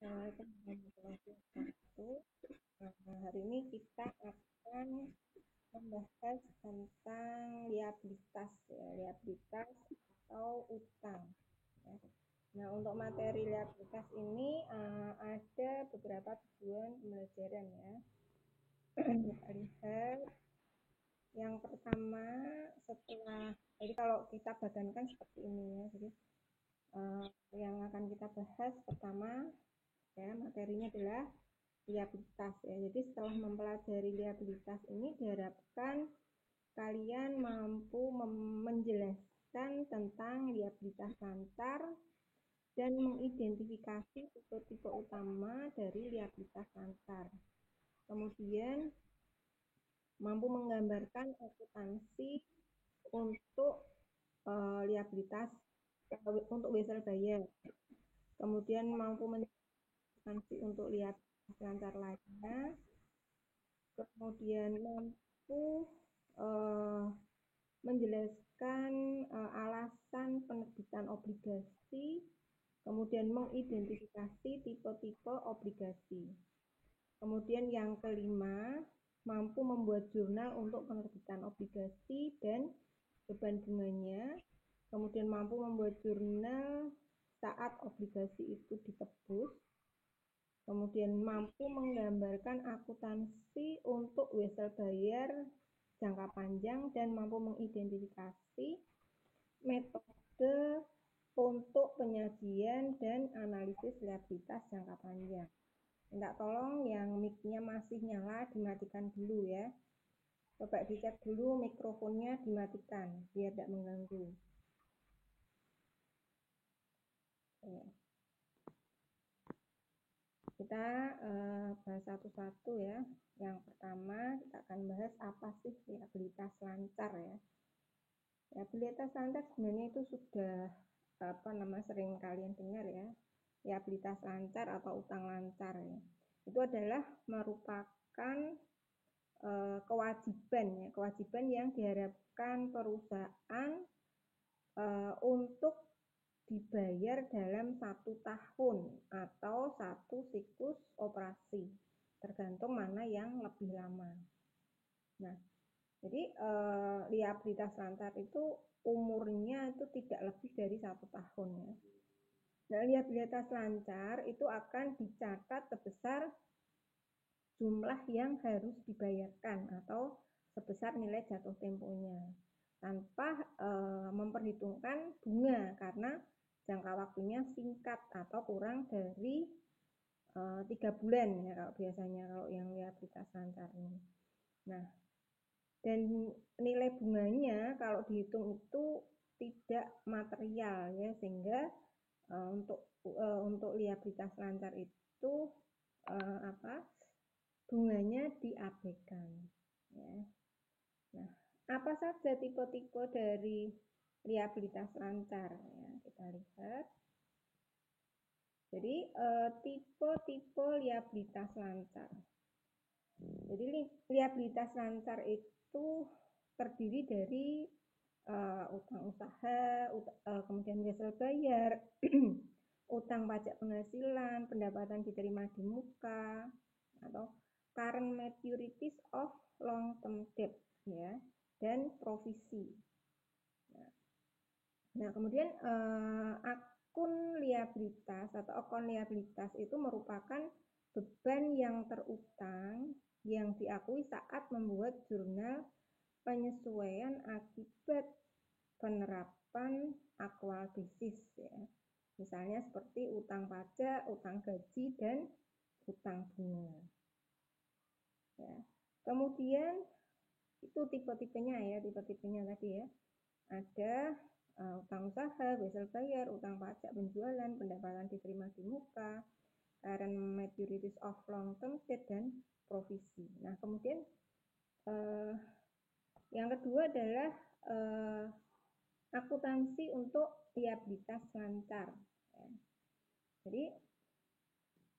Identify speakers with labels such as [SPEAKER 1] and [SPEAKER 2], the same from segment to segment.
[SPEAKER 1] Assalamualaikum warahmatullahi wabarakatuh. Hari ini kita akan membahas tentang liabilitas ya, liabilitas atau utang. Ya. Nah, untuk materi liabilitas ini ada beberapa tujuan pembelajaran ya. Kita lihat yang pertama jadi kalau kita badankan seperti ini ya. Jadi yang akan kita bahas pertama ya materinya adalah liabilitas ya. Jadi setelah mempelajari liabilitas ini diharapkan kalian mampu menjelaskan tentang liabilitas lancar dan mengidentifikasi tipe-tipe utama dari liabilitas lancar. Kemudian mampu menggambarkan akuntansi untuk liabilitas untuk wesel bayar. Kemudian mampu menjelaskan untuk liabilitas lancar lainnya. Kemudian mampu menjelaskan alasan penerbitan obligasi, kemudian mengidentifikasi tipe-tipe obligasi. Kemudian yang kelima, mampu membuat jurnal untuk penerbitan obligasi dan beban bunganya. Kemudian mampu membuat jurnal saat obligasi itu ditebus. Kemudian mampu menggambarkan akuntansi untuk wesel bayar jangka panjang dan mampu mengidentifikasi metode untuk penyajian dan analisis liabilitas jangka panjang. Minta tolong yang mic-nya masih nyala dimatikan dulu ya. Coba dicek dulu mikrofonnya dimatikan biar tidak mengganggu. Kita bahas satu-satu ya. Yang pertama kita akan bahas apa sih liabilitas lancar ya. Liabilitas lancar sebenarnya itu sudah sering kalian dengar ya. Liabilitas lancar atau utang lancar ya. Itu adalah merupakan kewajiban yang diharapkan perusahaan untuk dibayar dalam 1 tahun atau 1 siklus operasi, tergantung mana yang lebih lama. Nah, jadi liabilitas lancar itu umurnya itu tidak lebih dari 1 tahun ya. Nah, liabilitas lancar itu akan dicatat sebesar jumlah yang harus dibayarkan atau sebesar nilai jatuh temponya tanpa memperhitungkan bunga karena jangka waktunya singkat atau kurang dari 3 bulan ya kalau biasanya kalau yang liabilitas lancar ini. Nah, dan nilai bunganya kalau dihitung itu tidak material ya sehingga untuk liabilitas lancar itu bunganya diabaikan ya. Nah, apa saja tipe-tipe dari liabilitas lancar ya, kita lihat. Jadi tipe-tipe liabilitas lancar. Jadi liabilitas lancar itu terdiri dari utang usaha, kemudian wesel bayar, utang pajak penghasilan, pendapatan diterima di muka, atau current maturities of long term debt ya, dan provisi. Nah, kemudian akun liabilitas atau akun liabilitas itu merupakan beban yang terutang yang diakui saat membuat jurnal penyesuaian akibat penerapan aktual basis ya. Misalnya seperti utang pajak, utang gaji, dan utang bunga. Ya. Kemudian itu tipe-tipenya ya, tipe-tipenya tadi ya. Ada utang usaha, wesel bayar, utang pajak penjualan, pendapatan diterima di muka, current maturities of long term debt, dan provisi. Nah, kemudian yang kedua adalah akuntansi untuk liabilitas lancar. Ya. Jadi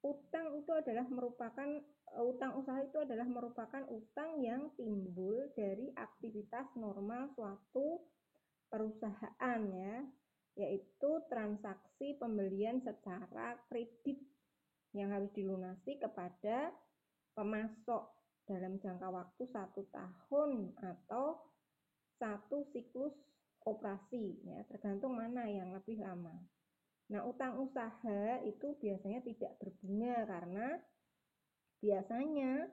[SPEAKER 1] utang usaha itu adalah merupakan utang yang timbul dari aktivitas normal suatu perusahaan ya, yaitu transaksi pembelian secara kredit yang harus dilunasi kepada pemasok dalam jangka waktu 1 tahun atau 1 siklus operasi, ya, tergantung mana yang lebih lama. Nah, utang usaha itu biasanya tidak berbunga karena biasanya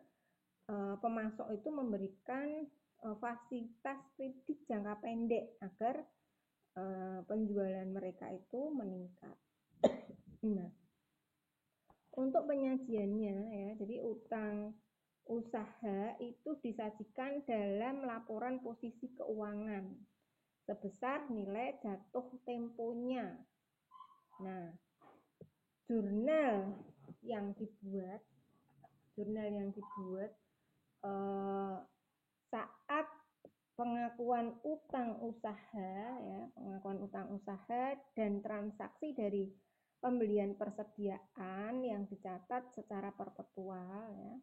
[SPEAKER 1] pemasok itu memberikan fasilitas kredit jangka pendek agar penjualan mereka itu meningkat. Nah, untuk penyajiannya ya, jadi utang usaha itu disajikan dalam laporan posisi keuangan sebesar nilai jatuh temponya. Nah, jurnal yang dibuat saat pengakuan utang usaha, ya, pengakuan utang usaha dan transaksi dari pembelian persediaan yang dicatat secara perpetual, ya.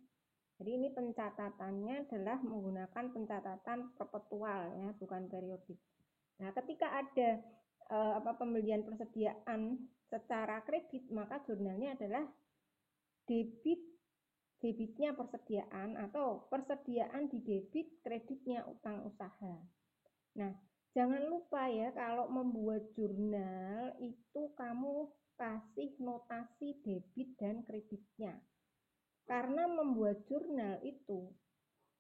[SPEAKER 1] Jadi ini pencatatannya adalah menggunakan pencatatan perpetual, ya, bukan periodik. Nah, ketika ada pembelian persediaan secara kredit, maka jurnalnya adalah debitnya persediaan atau persediaan di debit kreditnya utang usaha. Nah, jangan lupa ya kalau membuat jurnal itu kamu kasih notasi debit dan kreditnya. Karena membuat jurnal itu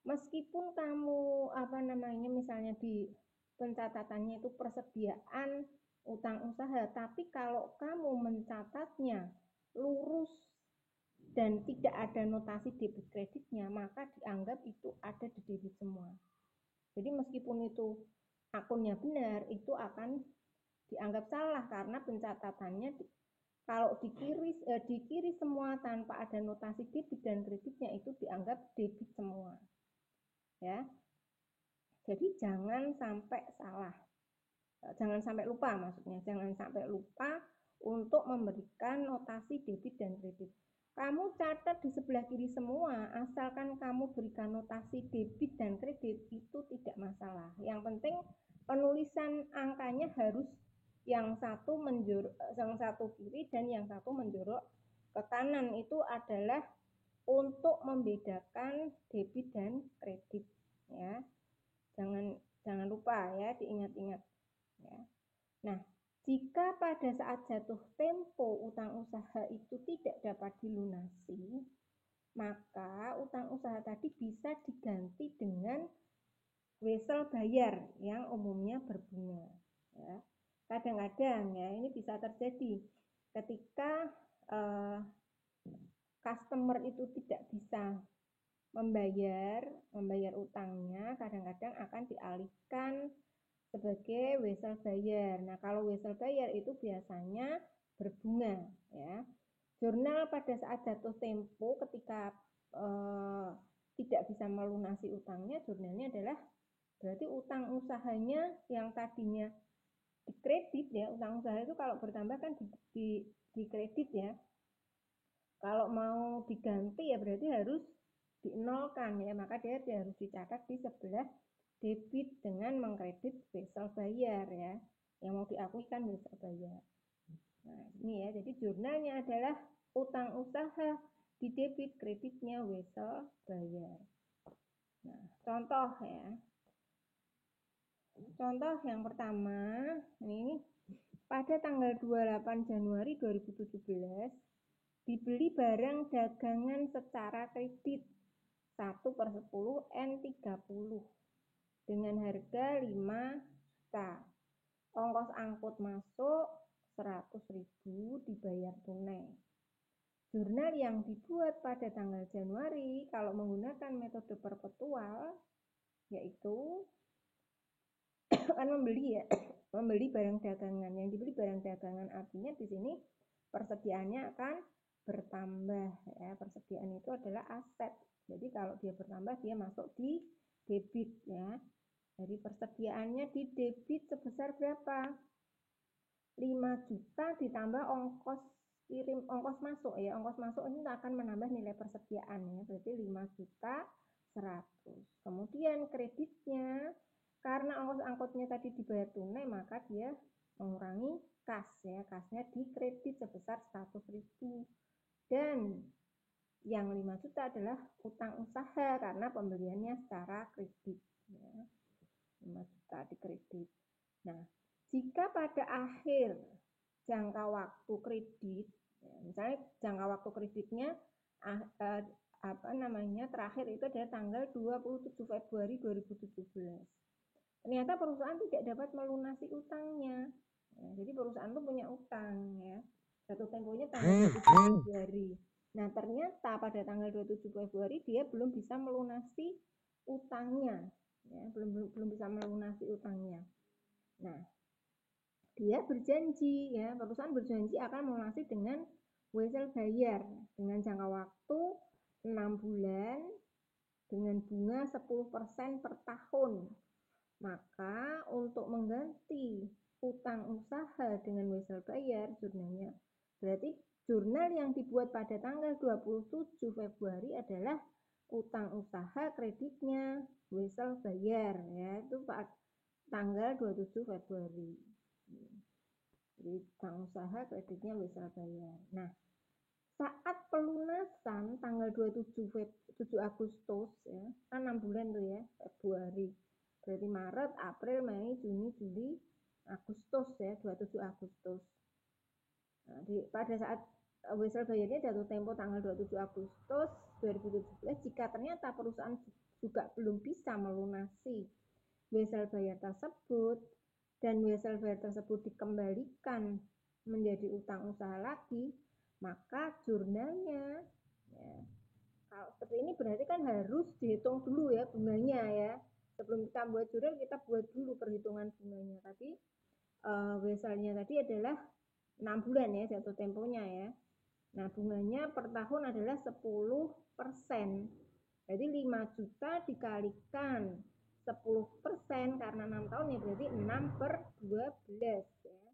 [SPEAKER 1] meskipun kamu misalnya di pencatatannya itu persediaan utang usaha, tapi kalau kamu mencatatnya lurus dan tidak ada notasi debit kreditnya, maka dianggap itu ada di debit semua. Jadi meskipun itu akunnya benar, itu akan dianggap salah karena pencatatannya kalau di kiri semua tanpa ada notasi debit dan kreditnya itu dianggap debit semua. Ya. Jadi jangan sampai salah. Jangan sampai lupa maksudnya, jangan sampai lupa untuk memberikan notasi debit dan kredit. Kamu catat di sebelah kiri semua, asalkan kamu berikan notasi debit dan kredit itu tidak masalah. Yang penting penulisan angkanya harus yang satu kiri dan yang satu menjorok ke kanan. Itu adalah untuk membedakan debit dan kredit, ya. Jangan lupa ya, diingat-ingat, ya. Nah, jika pada saat jatuh tempo utang usaha itu tidak dapat dilunasi, maka utang usaha tadi bisa diganti dengan wesel bayar yang umumnya berbunga, ya. Kadang-kadang ya ini bisa terjadi ketika customer itu tidak bisa membayar utangnya, kadang-kadang akan dialihkan sebagai wesel bayar. Nah, kalau wesel bayar itu biasanya berbunga, ya. Jurnal pada saat jatuh tempo ketika tidak bisa melunasi utangnya, jurnalnya adalah berarti utang usahanya yang tadinya dikredit, ya. Utang usaha itu kalau bertambah kan dikredit, ya. Kalau mau diganti ya berarti harus dinolkan, ya. Maka dia harus dicatat di sebelah debit dengan mengkredit wesel bayar, ya. Yang mau diakui kan wesel bayar. Nah, ini ya. Jadi jurnalnya adalah utang usaha di debit, kreditnya wesel bayar. Nah, contoh ya. Contoh yang pertama, ini pada tanggal 28 Januari 2017 dibeli barang dagangan secara kredit 1/10 N30 dengan harga 5K. Ongkos angkut masuk 100.000 dibayar tunai. Jurnal yang dibuat pada tanggal Januari kalau menggunakan metode perpetual yaitu akan membeli barang dagangan. Yang dibeli barang dagangan artinya di sini persediaannya akan bertambah, ya. Persediaan itu adalah aset. Jadi kalau dia bertambah dia masuk di debit, ya. Jadi persediaannya di debit sebesar berapa? 5 juta ditambah ongkos masuk, ya. Ongkos masuk ini akan menambah nilai persediaan, ya. Berarti 5.100.000. Kemudian kreditnya karena ongkos angkutnya tadi dibayar tunai, maka dia mengurangi kas, ya. Kasnya dikredit sebesar 100.000. Dan yang 5 juta adalah utang usaha karena pembeliannya secara kredit. Ya. 5 juta di kredit. Nah, jika pada akhir jangka waktu kredit, ya, misalnya jangka waktu kreditnya terakhir itu adalah tanggal 27 Februari 2017. Ternyata perusahaan tidak dapat melunasi utangnya. Ya, jadi perusahaan itu punya utang ya. Jatuh temponya tanggal 27 Februari. Nah, ternyata pada tanggal 27 Februari dia belum bisa melunasi utangnya. Ya, belum bisa melunasi utangnya. Nah, dia berjanji ya, perusahaan berjanji akan melunasi dengan wesel bayar dengan jangka waktu 6 bulan dengan bunga 10% per tahun. Maka untuk mengganti utang usaha dengan wesel bayar jurnalnya, berarti jurnal yang dibuat pada tanggal 27 Februari adalah utang usaha kreditnya wesel bayar ya, itu tanggal 27 Februari. Jadi utang usaha kreditnya wesel bayar. Nah, saat pelunasan tanggal 27 Agustus ya, kan 6 bulan tuh ya, Februari. Berarti Maret, April, Mei, Juni, Juli, Agustus ya, 27 Agustus. Nah, pada saat wesel bayarnya jatuh tempo tanggal 27 Agustus 2017, jika ternyata perusahaan juga belum bisa melunasi wesel bayar tersebut dan wesel bayar tersebut dikembalikan menjadi utang usaha lagi, maka jurnalnya ya, kalau seperti ini berarti kan harus dihitung dulu ya bunganya ya. Sebelum kita buat jurnal, kita buat dulu perhitungan bunganya. Tadi weselnya tadi adalah 6 bulan ya jatuh temponya ya. Nah, bunganya per tahun adalah 10%. Jadi 5 juta dikalikan 10% karena 6 tahun ya berarti 6 per 12 ya.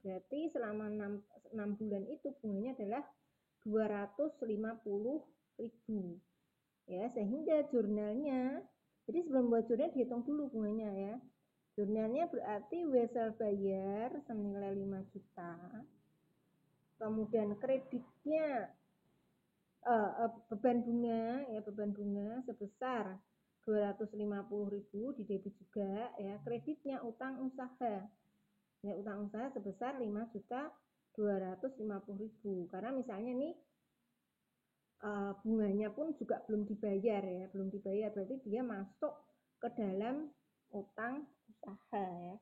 [SPEAKER 1] Berarti selama 6 bulan itu bunganya adalah 250.000 ya, sehingga jurnalnya, jadi sebelum buat jurnal dihitung dulu bunganya ya. Jurnalnya berarti wesel bayar senilai 5 juta, kemudian kreditnya beban bunga sebesar 250.000 di debit juga ya, kreditnya utang usaha ya, utang usaha sebesar 5.250.000 karena misalnya nih bunganya pun juga belum dibayar ya, belum dibayar berarti dia masuk ke dalam utang usaha ya.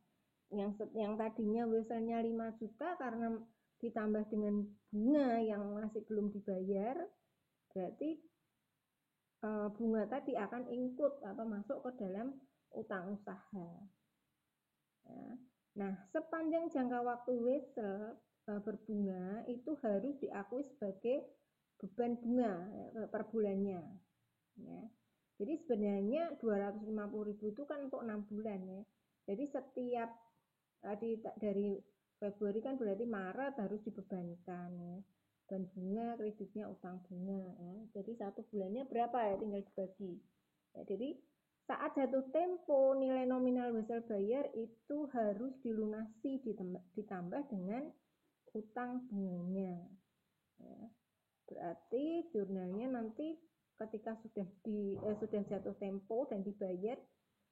[SPEAKER 1] Yang tadinya weselnya 5 juta karena ditambah dengan bunga yang masih belum dibayar, berarti bunga tadi akan include atau masuk ke dalam utang usaha. Ya. Nah, sepanjang jangka waktu wesel berbunga itu harus diakui sebagai beban bunga per bulannya. Ya. Jadi sebenarnya 250.000 itu kan untuk 6 bulan ya. Jadi setiap dari Februari kan berarti Maret harus dibebankan ya. Dan bunga kreditnya utang bunga ya. Jadi satu bulannya berapa ya, tinggal dibagi. Ya, jadi saat jatuh tempo nilai nominal wesel bayar itu harus dilunasi ditambah dengan utang bunganya. Ya. Berarti jurnalnya nanti ketika sudah jatuh tempo dan dibayar,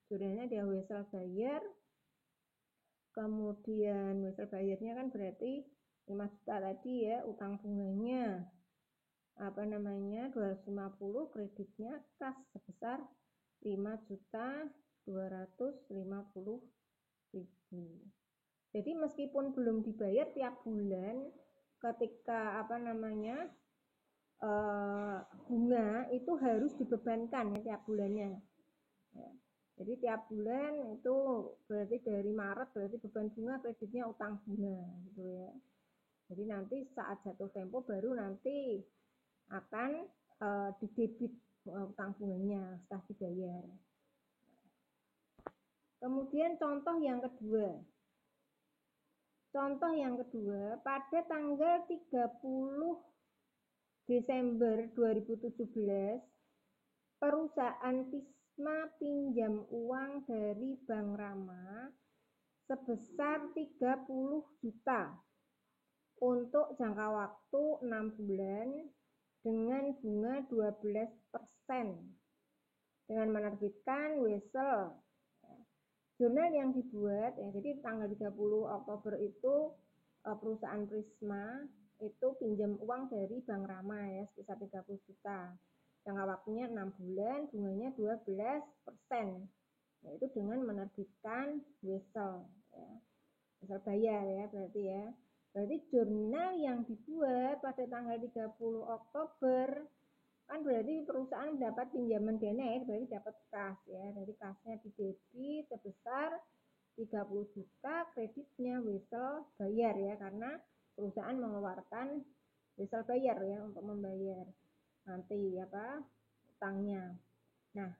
[SPEAKER 1] jurnalnya dia wesel bayar, kemudian wesel bayarnya kan berarti 5 juta tadi ya, utang bunganya 250, kreditnya kas sebesar 5.250.000. Jadi meskipun belum dibayar tiap bulan, ketika bunga itu harus dibebankan ya tiap bulannya. Ya. Jadi tiap bulan itu berarti dari Maret berarti beban bunga kreditnya utang bunga gitu ya. Jadi nanti saat jatuh tempo baru nanti akan didebit utang bunganya setelah dibayar. Kemudian contoh yang kedua. Contoh yang kedua, pada tanggal 30 Desember 2017, perusahaan Tisma pinjam uang dari Bank Rama sebesar 30 juta untuk jangka waktu 6 bulan dengan bunga 12% dengan menerbitkan Wesel. Jurnal yang dibuat, ya, jadi tanggal 30 Oktober itu perusahaan Prisma itu pinjam uang dari Bank Rama ya sebesar 30 juta. Jangka waktunya 6 bulan, bunganya 12%. Yaitu dengan menerbitkan Wesel. Ya. Wesel bayar ya berarti ya. Berarti jurnal yang dibuat pada tanggal 30 Oktober kan berarti perusahaan mendapat pinjaman dana ya, berarti dapat kas ya. Dari kasnya didebit sebesar 30 juta, kreditnya Wesel bayar ya, karena perusahaan mengeluarkan Wesel bayar ya untuk membayar nanti utangnya. Nah,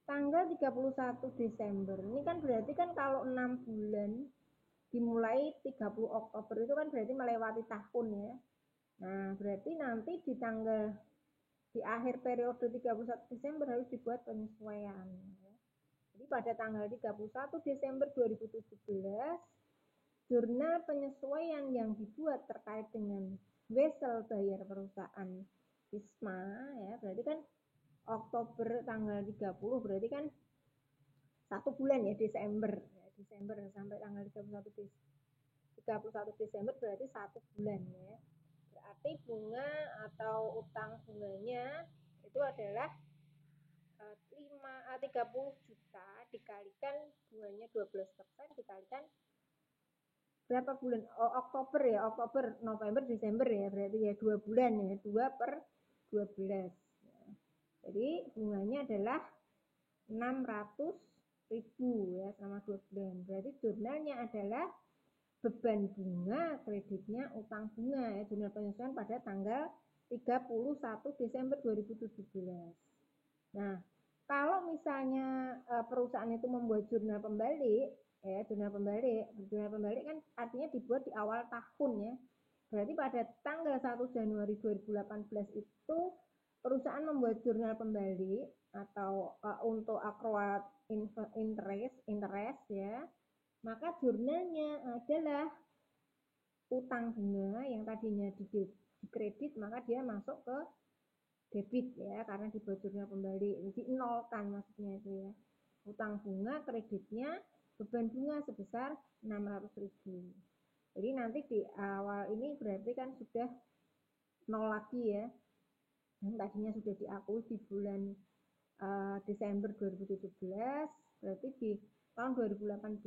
[SPEAKER 1] tanggal 31 Desember ini kan berarti kan kalau 6 bulan dimulai 30 Oktober itu kan berarti melewati tahun ya. Nah, berarti nanti di akhir periode 31 Desember harus dibuat penyesuaian. Jadi pada tanggal 31 Desember 2017, jurnal penyesuaian yang dibuat terkait dengan Wesel bayar perusahaan Prisma ya, berarti kan Oktober tanggal 30 berarti kan 1 bulan ya, Desember sampai tanggal 31 Desember berarti 1 bulan ya. Berarti bunga atau utang bunganya itu adalah 30 juta dikalikan bunganya 12% dikalikan berapa bulan? Oh, Oktober ya, Oktober, November, Desember ya, berarti ya 2 bulan ya, 2/12. Jadi bunganya adalah 600.000 ya selama 2 bulan. Berarti jurnalnya adalah beban bunga, kreditnya utang bunga ya, jurnal penyesuaian pada tanggal 31 Desember 2017. Nah, kalau misalnya perusahaan itu membuat jurnal pembalik, ya jurnal pembalik kan artinya dibuat di awal tahun ya. Berarti pada tanggal 1 Januari 2018 itu perusahaan membuat jurnal pembalik atau untuk accrued interest ya. Maka jurnalnya adalah utang bunga yang tadinya dikredit maka dia masuk ke debit ya, karena dibuat jurnal pembalik, dinolkan maksudnya itu ya. Utang bunga kreditnya beban bunga sebesar 600.000. Jadi nanti di awal ini berarti kan sudah nol lagi ya. Dan tadinya sudah diakui di bulan Desember 2017, berarti di tahun 2018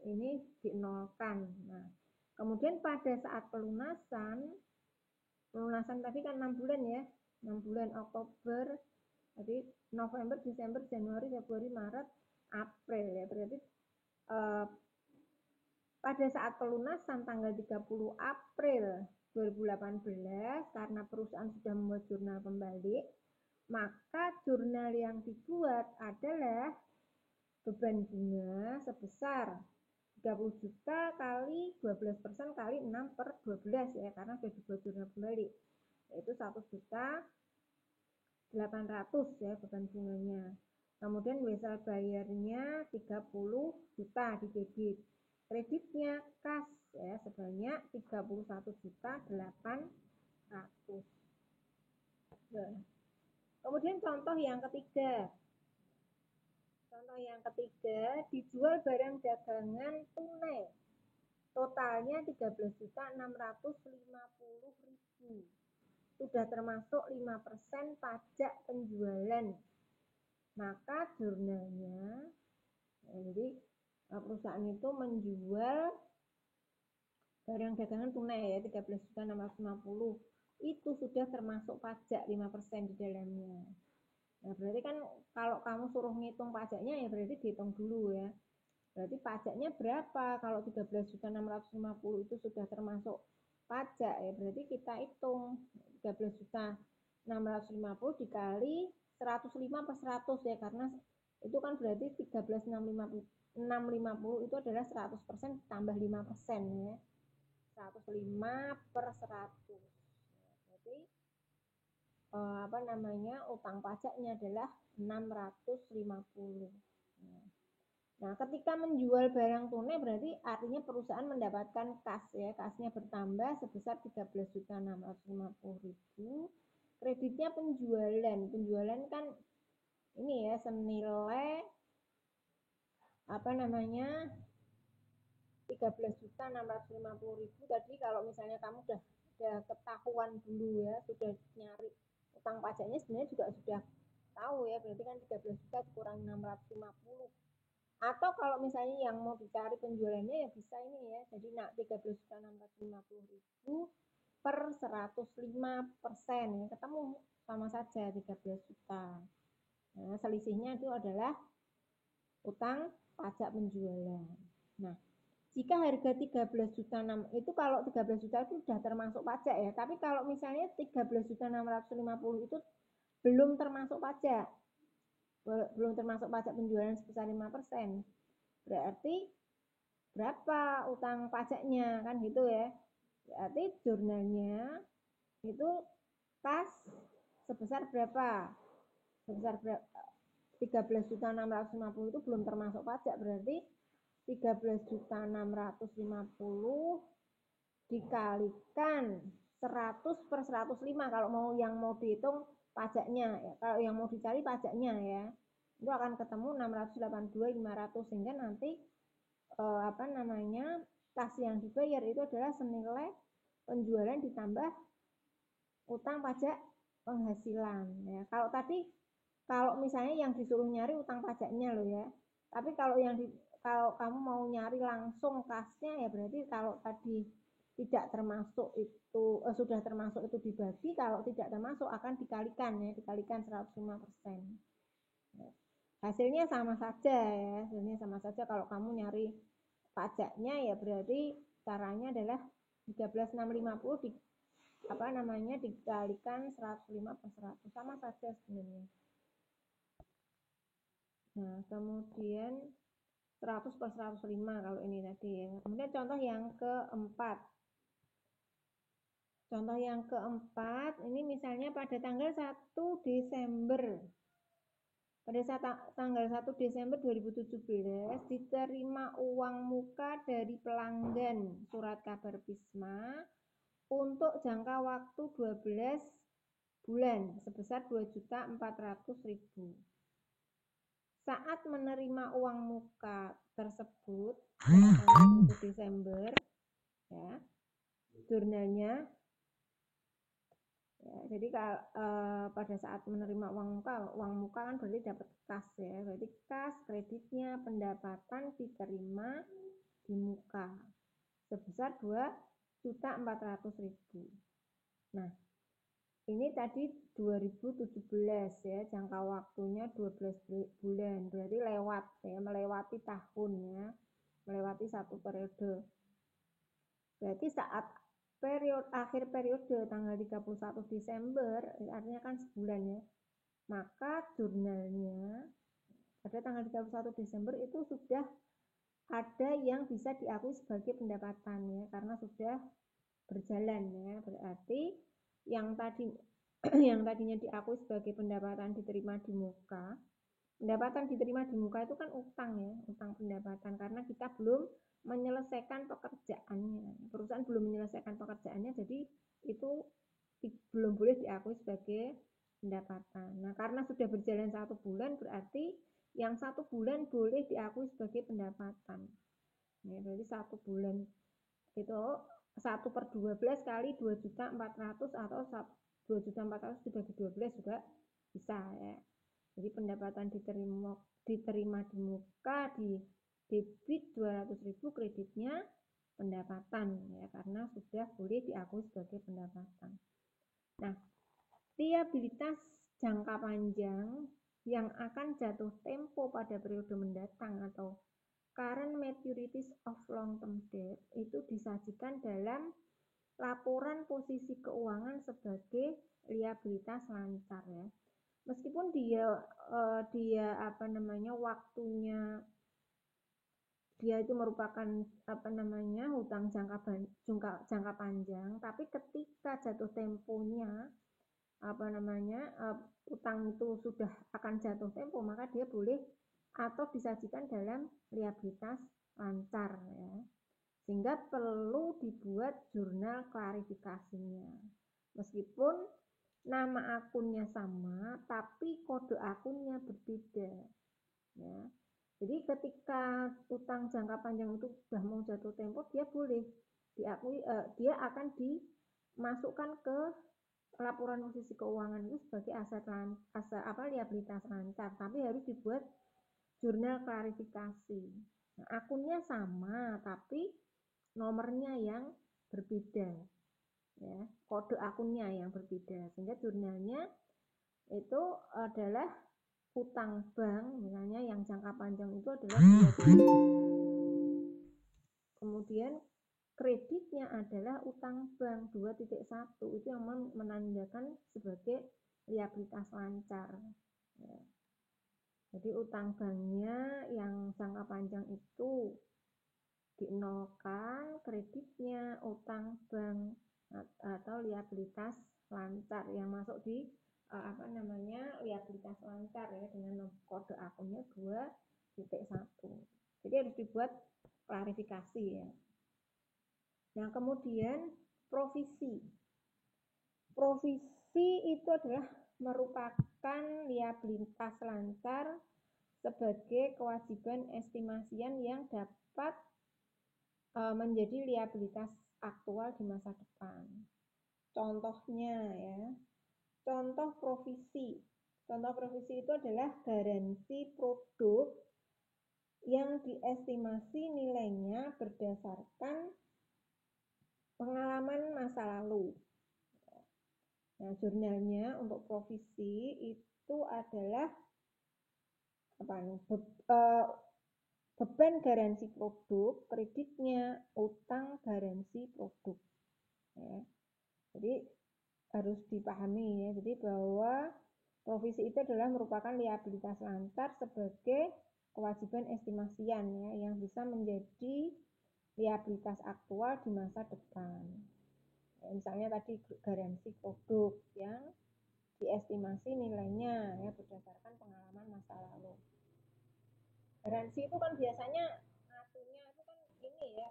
[SPEAKER 1] ini dinolkan. Nah, kemudian pada saat pelunasan tadi kan 6 bulan ya, 6 bulan Oktober, jadi November, Desember, Januari, Februari, Maret, April ya, berarti pada saat pelunasan tanggal 30 April 2018 karena perusahaan sudah membuat jurnal pembalik, maka jurnal yang dibuat adalah beban bunga sebesar 30 juta kali 12% kali 6/12 ya, karena sudah dibuat jurnal pembalik, yaitu 1.800.000 ya beban bunganya. Kemudian Wesel bayarnya 30 juta di debit. Kreditnya kas ya sebanyak 31.800.000. Kemudian contoh yang ketiga. Contoh yang ketiga, dijual barang dagangan tunai. Totalnya 13.650.000. Sudah termasuk 5% pajak penjualan. Maka jurnalnya, jadi perusahaan itu menjual barang dagangan tunai ya 13.650. Itu sudah termasuk pajak 5% di dalamnya. Nah, berarti kan kalau kamu suruh ngitung pajaknya ya berarti dihitung dulu ya. Berarti pajaknya berapa? Kalau 13.650 itu sudah termasuk pajak ya berarti kita hitung 13.650 dikali 105/100 ya, karena itu kan berarti 13.650 itu adalah 100% tambah 5% ya. 105/100. Berarti utang pajaknya adalah 650. Nah, ketika menjual barang tunai berarti artinya perusahaan mendapatkan kas ya, kasnya bertambah sebesar 13.650.000. Kreditnya penjualan kan ini ya senilai apa namanya 13.650.000. Tadi kalau misalnya kamu udah ketahuan dulu ya, sudah nyari utang pajaknya sebenarnya juga sudah tahu ya, berarti kan 13 juta dikurangi 650. Atau kalau misalnya yang mau dicari penjualannya ya bisa ini ya, jadi 13.650.000 per 105% ya, ketemu sama saja 13 juta. Nah, selisihnya itu adalah utang pajak penjualan. Nah, jika harga 13 juta itu kalau 13 juta itu sudah termasuk pajak ya, tapi kalau misalnya 13.650 itu belum termasuk pajak, belum termasuk pajak penjualan sebesar 5%, berarti berapa utang pajaknya kan gitu ya. Berarti jurnalnya itu kas sebesar berapa? Sebesar berapa? 13.650 itu belum termasuk pajak, berarti 13.650 dikalikan 100 per 105 kalau mau dihitung pajaknya ya. Kalau yang mau dicari pajaknya ya, itu akan ketemu 682.500 sehingga nanti kas yang dibayar itu adalah senilai penjualan ditambah utang pajak penghasilan ya. Kalau misalnya yang disuruh nyari utang pajaknya loh ya. Tapi kalau kamu mau nyari langsung kasnya ya berarti kalau tadi tidak termasuk itu sudah termasuk itu dibagi, kalau tidak termasuk akan dikalikan 105%. Hasilnya sama saja ya, hasilnya sama saja kalau kamu nyari pajaknya ya berarti caranya adalah 13.650 dikalikan 105 per 100 sama saja sebenarnya. Nah, kemudian 100 per 105 kalau ini tadi ya. Kemudian contoh yang keempat. Contoh yang keempat, ini misalnya pada tanggal 1 Desember. Pada saat tanggal 1 Desember 2017 diterima uang muka dari pelanggan surat kabar Pisma untuk jangka waktu 12 bulan sebesar 2.400.000. Saat menerima uang muka tersebut tanggal 1 Desember ya, jurnalnya ya, jadi pada saat menerima uang muka kan berarti dapat kas ya, berarti kas kreditnya pendapatan diterima di muka sebesar 2.400.000. Nah, ini tadi 2017 ya, jangka waktunya 12 bulan, berarti melewati tahun ya, melewati satu periode. Berarti saat akhir periode tanggal 31 Desember, artinya kan sebulan ya, maka jurnalnya pada tanggal 31 Desember itu sudah ada yang bisa diakui sebagai pendapatan ya, karena sudah berjalan ya, berarti yang tadinya diakui sebagai pendapatan diterima di muka. Pendapatan diterima di muka itu kan utang ya, utang pendapatan, karena kita belum menyelesaikan pekerjaannya. Perusahaan belum menyelesaikan pekerjaannya, jadi itu belum boleh diakui sebagai pendapatan. Nah, karena sudah berjalan 1 bulan, berarti yang 1 bulan boleh diakui sebagai pendapatan. Ya, berarti 1 bulan itu 1 per 12 kali 2.400 atau 2.400 dibagi 12 juga bisa ya. Jadi pendapatan diterima di muka, di debit 200.000, kreditnya pendapatan ya, karena sudah boleh diakui sebagai pendapatan. Nah, liabilitas jangka panjang yang akan jatuh tempo pada periode mendatang atau current maturities of long-term debt itu disajikan dalam laporan posisi keuangan sebagai liabilitas lancar ya. Meskipun dia waktunya dia itu merupakan hutang jangka panjang, tapi ketika jatuh temponya utang itu sudah akan jatuh tempo, maka dia boleh atau disajikan dalam liabilitas lancar ya. Sehingga perlu dibuat jurnal klarifikasinya. Meskipun nama akunnya sama, tapi kode akunnya berbeda. Ya. Jadi ketika utang jangka panjang itu sudah mau jatuh tempo, dia boleh diakui, dia akan dimasukkan ke laporan posisi keuangan itu sebagai aset liabilitas lancar, tapi harus dibuat jurnal klarifikasi. Nah, akunnya sama, tapi nomornya yang berbeda, ya, kode akunnya yang berbeda, sehingga jurnalnya itu adalah utang bank, misalnya yang jangka panjang itu adalah 2, kemudian kreditnya adalah utang bank 2.1, itu yang menandakan sebagai liabilitas lancar. Ya. Jadi utang banknya yang jangka panjang itu dinolkan, kreditnya utang bank atau liabilitas lancar yang masuk di liabilitas lancar ya, dengan kode akunnya 2.1. Jadi harus dibuat klarifikasi ya. Nah, kemudian provisi. Provisi itu adalah merupakan liabilitas lancar sebagai kewajiban estimasian yang dapat menjadi liabilitas aktual di masa depan. Contohnya ya, contoh provisi. Contoh provisi itu adalah garansi produk yang diestimasi nilainya berdasarkan pengalaman masa lalu. Nah, jurnalnya untuk provisi itu adalah beban garansi produk, kreditnya utang garansi produk. Ya. Jadi harus dipahami ya, jadi bahwa provisi itu adalah merupakan liabilitas lancar sebagai kewajiban estimasian ya, yang bisa menjadi liabilitas aktual di masa depan. Ya, misalnya tadi garansi produk yang diestimasi nilainya ya berdasarkan pengalaman masa lalu. Garansi itu kan biasanya ngaturnya itu kan ini ya,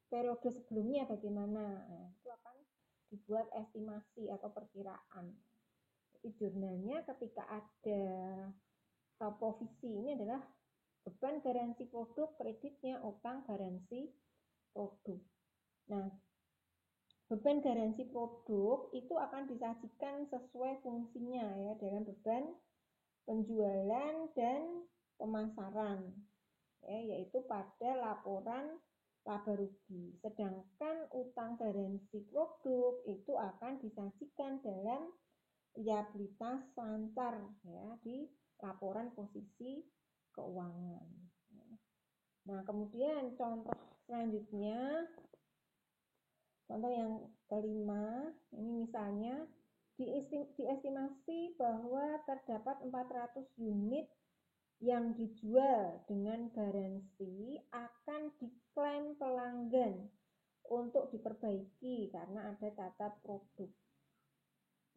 [SPEAKER 1] periode sebelumnya bagaimana. Nah, itu akan dibuat estimasi atau perkiraan. Jadi jurnalnya ketika ada provisi ini adalah beban garansi produk, kreditnya utang garansi produk. Nah, beban garansi produk itu akan disajikan sesuai fungsinya ya, dalam beban penjualan dan pemasaran ya, yaitu pada laporan laba rugi. Sedangkan utang garansi produk itu akan disajikan dalam liabilitas lancar ya, di laporan posisi keuangan. Nah, kemudian contoh selanjutnya, contoh yang kelima, ini misalnya diestimasi bahwa terdapat 400 unit yang dijual dengan garansi akan diklaim pelanggan untuk diperbaiki karena ada cacat produk.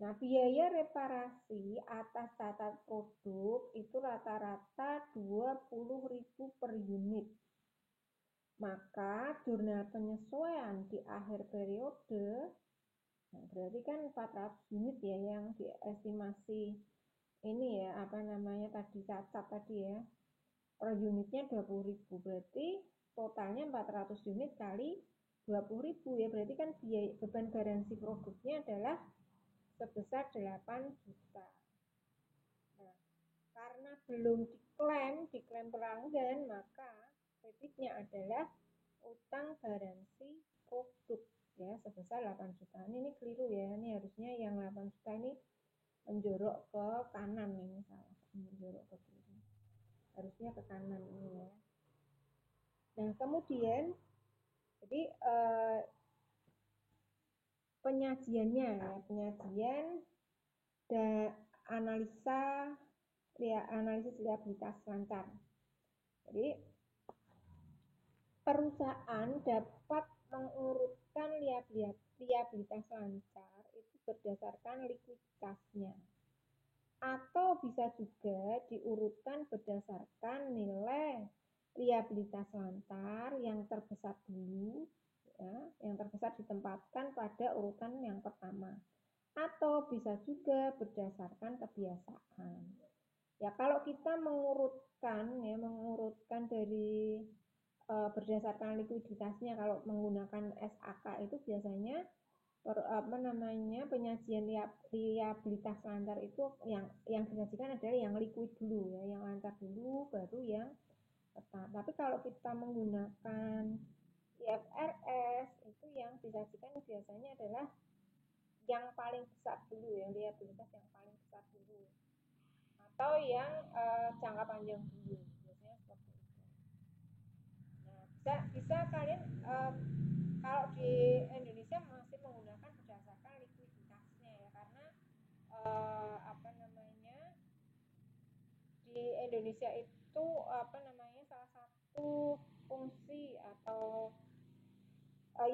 [SPEAKER 1] Nah, biaya reparasi atas cacat produk itu rata-rata 20.000 per unit. Maka jurnal penyesuaian di akhir periode, nah berarti kan 400 unit ya yang diestimasi ini ya, tadi cacat tadi ya, per unitnya 20.000, berarti totalnya 400 unit kali 20.000 ya, berarti kan biaya beban garansi produknya adalah sebesar 8 juta. Nah, karena belum diklaim pelanggan, maka kreditnya adalah utang garansi produk ya sebesar 8 juta. Ini keliru ya, ini harusnya yang 8 juta ini menjorok ke kanan, ini salah, menjorok ke kiri, harusnya ke kanan ini ya. Nah, kemudian jadi penyajiannya ya, penyajian dan analisis liabilitas lancar. Jadi perusahaan dapat mengurutkan liabilitas lancar itu berdasarkan likuiditasnya. atau bisa juga diurutkan berdasarkan nilai liabilitas lantar yang terbesar dulu, ya, yang terbesar ditempatkan pada urutan yang pertama, atau bisa juga berdasarkan kebiasaan. Ya, kalau kita mengurutkan dari berdasarkan likuiditasnya, kalau menggunakan SAK itu biasanya penyajian liabilitas lancar itu yang disajikan adalah yang liquid dulu ya, yang lancar dulu baru yang tetap. Tapi kalau kita menggunakan IFRS itu yang disajikan biasanya adalah yang paling besar dulu ya, liabilitas yang paling besar dulu atau yang jangka panjang dulu, biasanya seperti itu. Nah, bisa kalian kalau di Indonesia masih menggunakan berdasarkan likuiditasnya ya, karena di Indonesia itu salah satu fungsi atau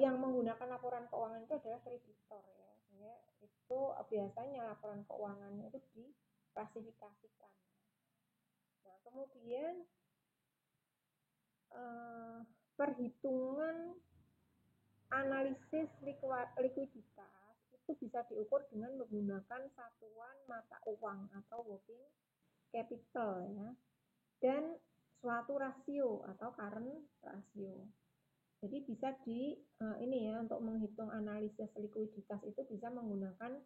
[SPEAKER 1] yang menggunakan laporan keuangan itu adalah kreditor ya. Sehingga itu biasanya laporan keuangannya itu diklasifikasikan. Nah, kemudian perhitungan analisis likuiditas itu bisa diukur dengan menggunakan satuan mata uang atau working capital ya, dan suatu rasio atau current rasio. Jadi bisa ini ya, untuk menghitung analisis likuiditas itu bisa menggunakan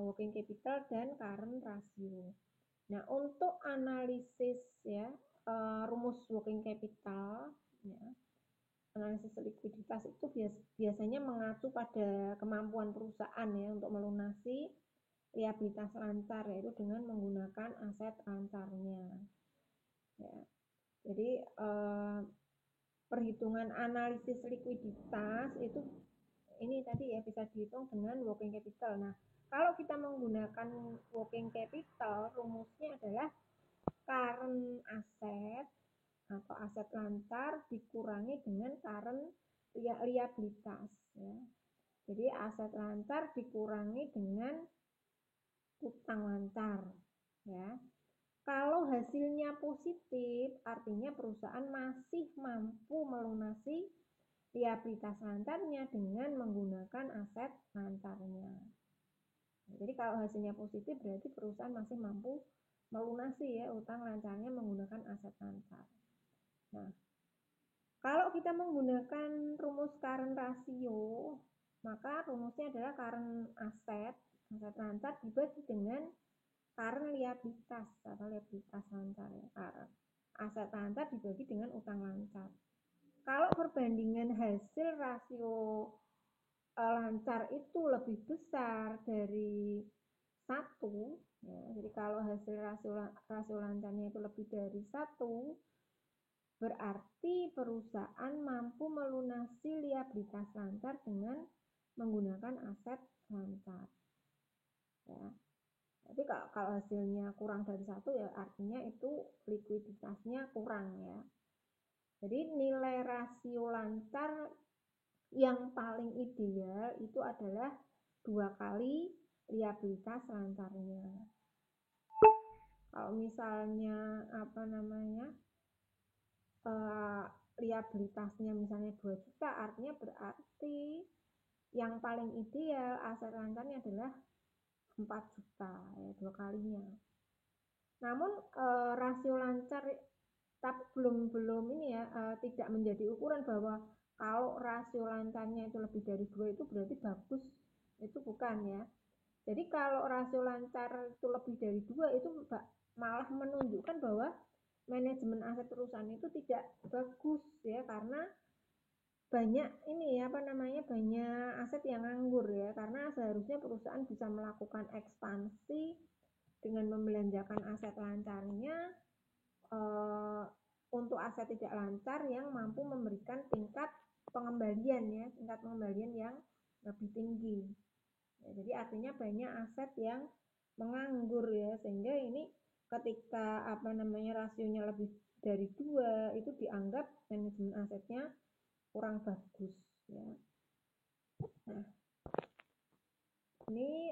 [SPEAKER 1] working capital dan current rasio. Nah, untuk analisis ya rumus working capital ya, analisis likuiditas itu biasanya mengacu pada kemampuan perusahaan ya untuk melunasi liabilitas lancar, yaitu dengan menggunakan aset lancarnya. Ya. Jadi perhitungan analisis likuiditas itu ini tadi ya bisa dihitung dengan working capital. Nah, kalau kita menggunakan working capital, rumusnya adalah current asset atau aset lancar dikurangi dengan current liabilitas ya. Jadi aset lancar dikurangi dengan utang lancar ya. Kalau hasilnya positif, artinya perusahaan masih mampu melunasi liabilitas lancarnya dengan menggunakan aset lancarnya. Jadi kalau hasilnya positif berarti perusahaan masih mampu melunasi ya utang lancarnya menggunakan aset lancar. Nah, kalau kita menggunakan rumus current rasio, maka rumusnya adalah current aset lancar dibagi dengan current liabilitas atau liabilitas lancar ya. Aset lancar dibagi dengan utang lancar. Kalau perbandingan hasil rasio lancar itu lebih besar dari 1, ya, jadi kalau hasil rasio lancarnya itu lebih dari 1, berarti perusahaan mampu melunasi liabilitas lancar dengan menggunakan aset lancar. Ya. Tapi kalau hasilnya kurang dari 1 ya artinya itu likuiditasnya kurang ya. Jadi nilai rasio lancar yang paling ideal itu adalah 2 kali liabilitas lancarnya. Kalau misalnya liabilitasnya misalnya 2 juta, artinya berarti yang paling ideal aset lancarnya adalah 4 juta ya, 2 kalinya. Namun rasio lancar tapi belum ini ya, tidak menjadi ukuran bahwa kalau rasio lancarnya itu lebih dari 2 itu berarti bagus, itu bukan ya. Jadi kalau rasio lancar itu lebih dari 2 itu malah menunjukkan bahwa manajemen aset perusahaan itu tidak bagus ya, karena banyak banyak aset yang nganggur ya, karena seharusnya perusahaan bisa melakukan ekspansi dengan membelanjakan aset lancarnya untuk aset tidak lancar yang mampu memberikan tingkat pengembalian yang lebih tinggi. Ya, jadi artinya banyak aset yang menganggur ya, sehingga ini ketika rasionya lebih dari 2 itu dianggap manajemen asetnya kurang bagus ya. Nah, ini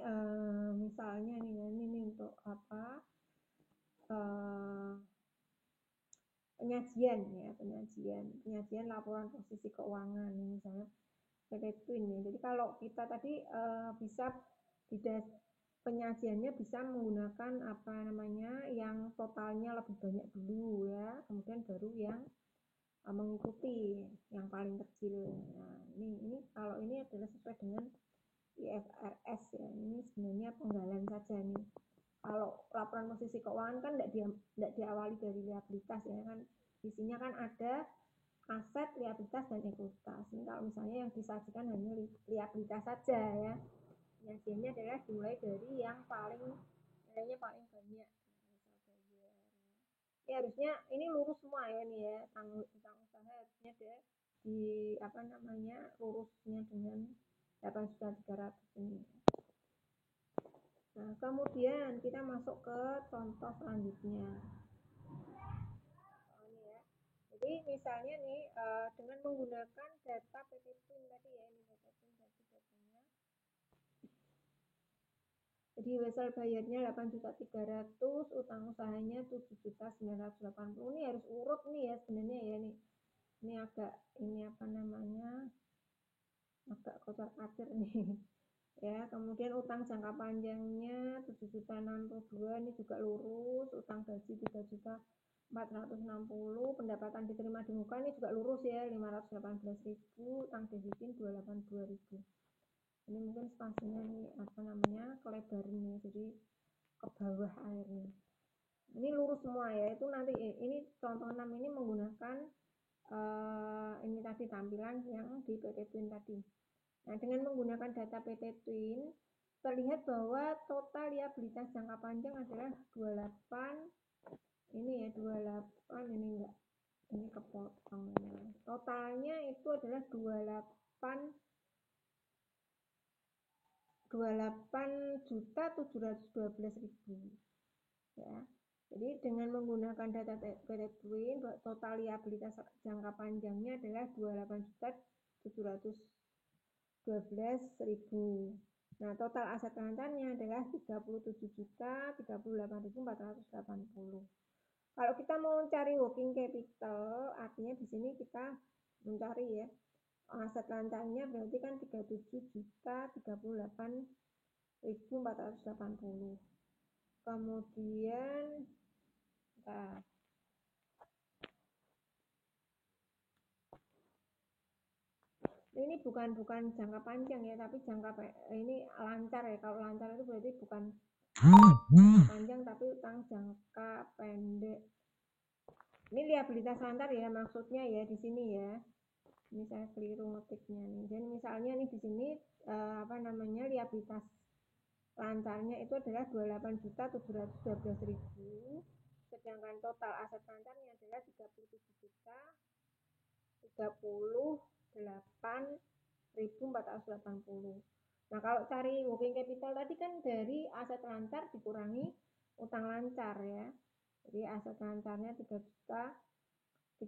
[SPEAKER 1] misalnya ini untuk penyajian laporan posisi keuangan misalnya PT Twin ya. Jadi kalau kita tadi bisa tidak penyajiannya bisa menggunakan yang totalnya lebih banyak dulu ya, kemudian baru yang mengikuti yang paling kecil. Nah, ini kalau ini adalah sesuai dengan IFRS ya. Ini sebenarnya penggalan saja nih. Kalau laporan posisi keuangan kan tidak diawali dari liabilitas ya kan. Isinya kan ada aset, liabilitas, dan ekuitas. Ini kalau misalnya yang disajikan hanya liabilitas saja ya. Penyajiannya adalah dimulai dari yang nilainya paling banyak. Ini harusnya ini lurus semua ya nih ya. Utang usaha harusnya lurusnya dengan 8.300 ini. Nah, kemudian kita masuk ke contoh selanjutnya. Jadi misalnya nih dengan menggunakan data PT Twin tadi ya, ini PT Twin tadi datanya. Jadi wesel bayarnya 8.300.000, utang usahanya 7.980.000. Ini harus urut nih ya sebenarnya ya nih. Ini agak kocar-kacir nih. Ya, kemudian utang jangka panjangnya 7.062.000 ini juga lurus, utang gaji 3.460.000, pendapatan diterima di muka ini juga lurus ya 518.000, utang debitin 282.000. Ini mungkin spasinya nih kelebaran nih, jadi ke bawah airnya. Ini lurus semua ya, itu nanti ini contoh 6 ini menggunakan ini tadi tampilan yang di PT Twin tadi. Nah, dengan menggunakan data PT Twin, terlihat bahwa total liabilitas jangka panjang adalah 28, ini kepotong. Totalnya itu adalah 28.712.000 ya. Jadi dengan menggunakan data PT Twin, total liabilitas jangka panjangnya adalah 28.712.000. Nah, total aset lancarnya adalah 37.038.480. Kalau kita mau cari working capital, artinya di sini kita mencari ya aset lancarnya berarti kan 37.038.480. Kemudian ini bukan jangka panjang ya, tapi ini lancar ya. Kalau lancar itu berarti bukan panjang tapi utang jangka pendek. Ini liabilitas lancar ya maksudnya ya di sini ya. Ini saya keliru ngetiknya nih. Jadi misalnya nih di sini liabilitas lancarnya itu adalah 28.712.000, sedangkan total aset lancarnya adalah 37.038.480. Nah, kalau cari working capital tadi kan dari aset lancar dikurangi utang lancar ya. Jadi aset lancarnya 38.480